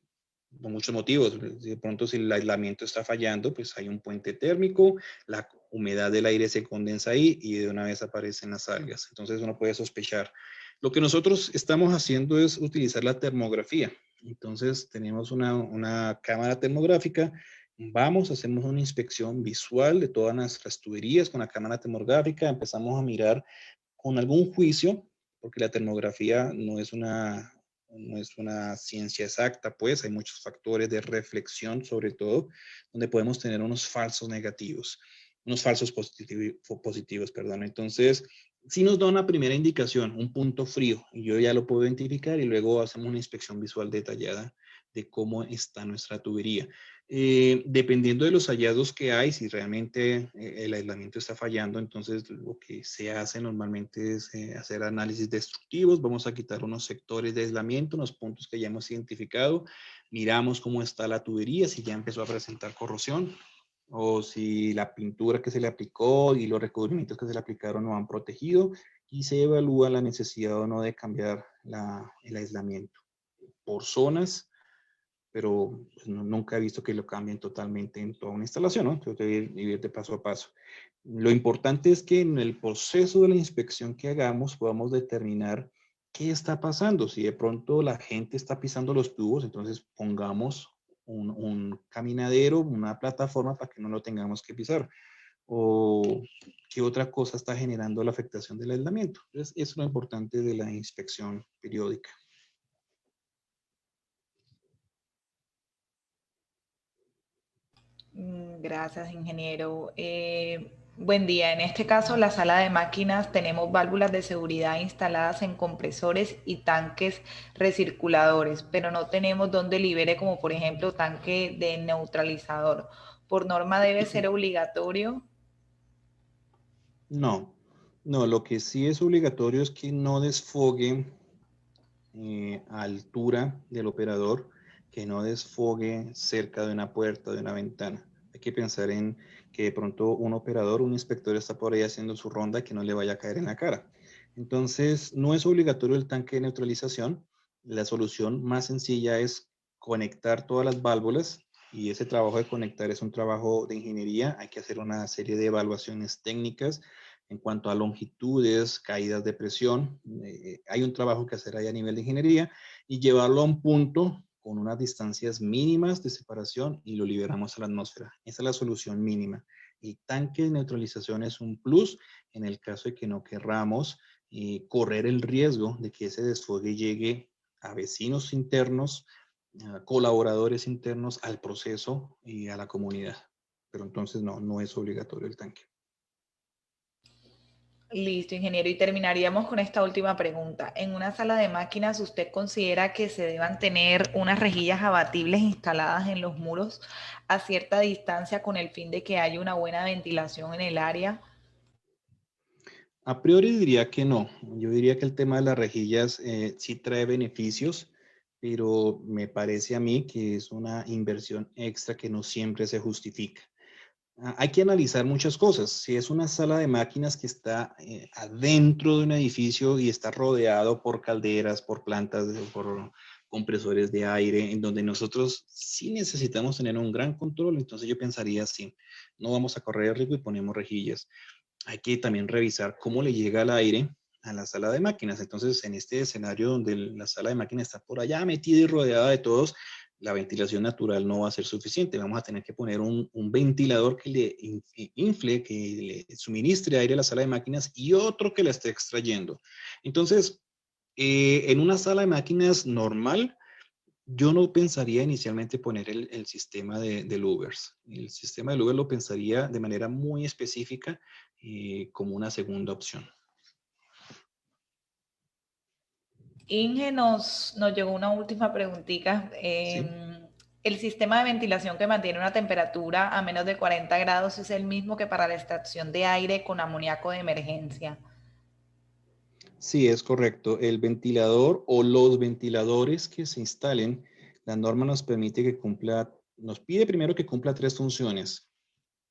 por muchos motivos. De pronto, si el aislamiento está fallando, pues hay un puente térmico, la humedad del aire se condensa ahí y de una vez aparecen las algas. Entonces uno puede sospechar. Lo que nosotros estamos haciendo es utilizar la termografía. Entonces tenemos una cámara termográfica, vamos, hacemos una inspección visual de todas nuestras tuberías con la cámara termográfica, empezamos a mirar con algún juicio, porque la termografía no es una ciencia exacta, pues hay muchos factores de reflexión, sobre todo, donde podemos tener unos falsos negativos, unos falsos positivos, perdón. Entonces, sí nos da una primera indicación, un punto frío, y yo ya lo puedo identificar y luego hacemos una inspección visual detallada de cómo está nuestra tubería. Dependiendo de los hallazgos que hay, si realmente el aislamiento está fallando, entonces lo que se hace normalmente es hacer análisis destructivos. Vamos a quitar unos sectores de aislamiento, unos puntos que ya hemos identificado. Miramos cómo está la tubería, si ya empezó a presentar corrosión o si la pintura que se le aplicó y los recubrimientos que se le aplicaron no han protegido, y se evalúa la necesidad o no de cambiar el aislamiento por zonas, pero pues, nunca he visto que lo cambien totalmente en toda una instalación, ¿no? Entonces debe ir de paso a paso. Lo importante es que en el proceso de la inspección que hagamos podamos determinar qué está pasando. Si de pronto la gente está pisando los tubos, entonces pongamos un caminadero, una plataforma para que no lo tengamos que pisar. O qué otra cosa está generando la afectación del aislamiento. Entonces, eso es lo importante de la inspección periódica. Gracias, ingeniero. Buen día. En este caso, la sala de máquinas tenemos válvulas de seguridad instaladas en compresores y tanques recirculadores, pero no tenemos donde libere, como por ejemplo tanque de neutralizador. Por norma debe ser obligatorio. No, no, lo que sí es obligatorio es que no desfogue a altura del operador, que no desfogue cerca de una puerta, de una ventana. Hay que pensar en que de pronto un operador, un inspector está por ahí haciendo su ronda, que no le vaya a caer en la cara. Entonces, no es obligatorio el tanque de neutralización. La solución más sencilla es conectar todas las válvulas, y ese trabajo de conectar es un trabajo de ingeniería. Hay que hacer una serie de evaluaciones técnicas en cuanto a longitudes, caídas de presión. Hay un trabajo que hacer ahí a nivel de ingeniería y llevarlo a un punto con unas distancias mínimas de separación y lo liberamos a la atmósfera. Esa es la solución mínima. El tanque de neutralización es un plus en el caso de que no querramos correr el riesgo de que ese desfogue llegue a vecinos internos, a colaboradores internos, al proceso y a la comunidad. Pero entonces no es obligatorio el tanque. Listo, ingeniero. Y terminaríamos con esta última pregunta. En una sala de máquinas, ¿usted considera que se deban tener unas rejillas abatibles instaladas en los muros a cierta distancia con el fin de que haya una buena ventilación en el área? A priori diría que no. Yo diría que el tema de las rejillas sí trae beneficios, pero me parece a mí que es una inversión extra que no siempre se justifica. Hay que analizar muchas cosas. Si es una sala de máquinas que está adentro de un edificio y está rodeado por calderas, por plantas, por compresores de aire, en donde nosotros sí necesitamos tener un gran control, entonces yo pensaría así, no vamos a correr el riesgo y ponemos rejillas. Hay que también revisar cómo le llega el aire a la sala de máquinas. Entonces, en este escenario donde la sala de máquinas está por allá metida y rodeada de todos, la ventilación natural no va a ser suficiente. Vamos a tener que poner un ventilador que le infle, que le suministre aire a la sala de máquinas y otro que la esté extrayendo. Entonces, en una sala de máquinas normal, yo no pensaría inicialmente poner el sistema de louvers. El sistema de louvers lo pensaría de manera muy específica como una segunda opción. Inge, nos llegó una última preguntita. ¿Sí? ¿El sistema de ventilación que mantiene una temperatura a menos de 40 grados es el mismo que para la extracción de aire con amoníaco de emergencia? Sí, es correcto. El ventilador o los ventiladores que se instalen, la norma nos permite que cumpla, nos pide primero que cumpla tres funciones.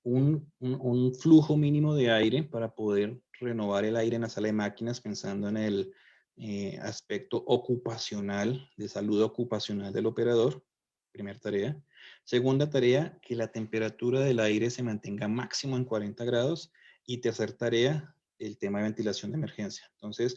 Un flujo mínimo de aire para poder renovar el aire en la sala de máquinas pensando en el aspecto ocupacional, de salud ocupacional del operador, primera tarea. Segunda tarea, que la temperatura del aire se mantenga máximo en 40 grados. Y tercera tarea, el tema de ventilación de emergencia. Entonces,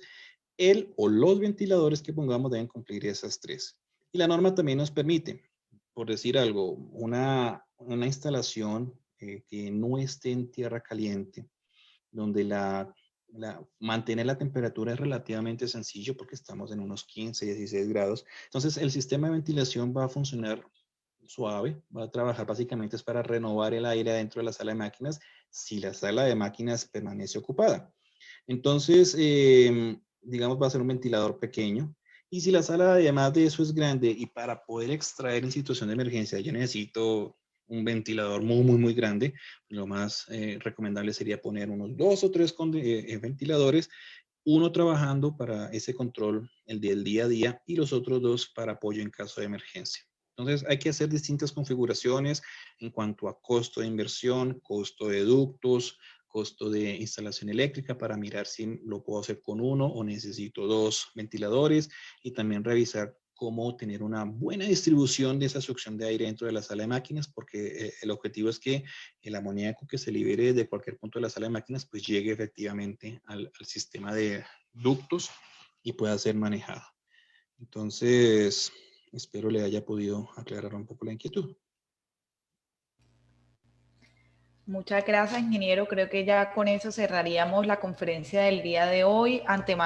el o los ventiladores que pongamos deben cumplir esas tres. Y la norma también nos permite, por decir algo, una instalación que no esté en tierra caliente, donde mantener la temperatura es relativamente sencillo porque estamos en unos 15, 16 grados. Entonces, el sistema de ventilación va a funcionar suave, va a trabajar básicamente es para renovar el aire dentro de la sala de máquinas si la sala de máquinas permanece ocupada. Entonces, digamos, va a ser un ventilador pequeño. Y si la sala, además de eso, es grande y para poder extraer en situación de emergencia, yo necesito un ventilador muy, muy, muy grande, lo más recomendable sería poner unos 2 o 3 ventiladores, uno trabajando para ese control, el del día a día, y los otros 2 para apoyo en caso de emergencia. Entonces, hay que hacer distintas configuraciones en cuanto a costo de inversión, costo de ductos, costo de instalación eléctrica para mirar si lo puedo hacer con uno o necesito 2 ventiladores y también revisar cómo tener una buena distribución de esa succión de aire dentro de la sala de máquinas, porque el objetivo es que el amoníaco que se libere de cualquier punto de la sala de máquinas pues llegue efectivamente al sistema de ductos y pueda ser manejado. Entonces, espero le haya podido aclarar un poco la inquietud. Muchas gracias, ingeniero. Creo que ya con eso cerraríamos la conferencia del día de hoy. Antemano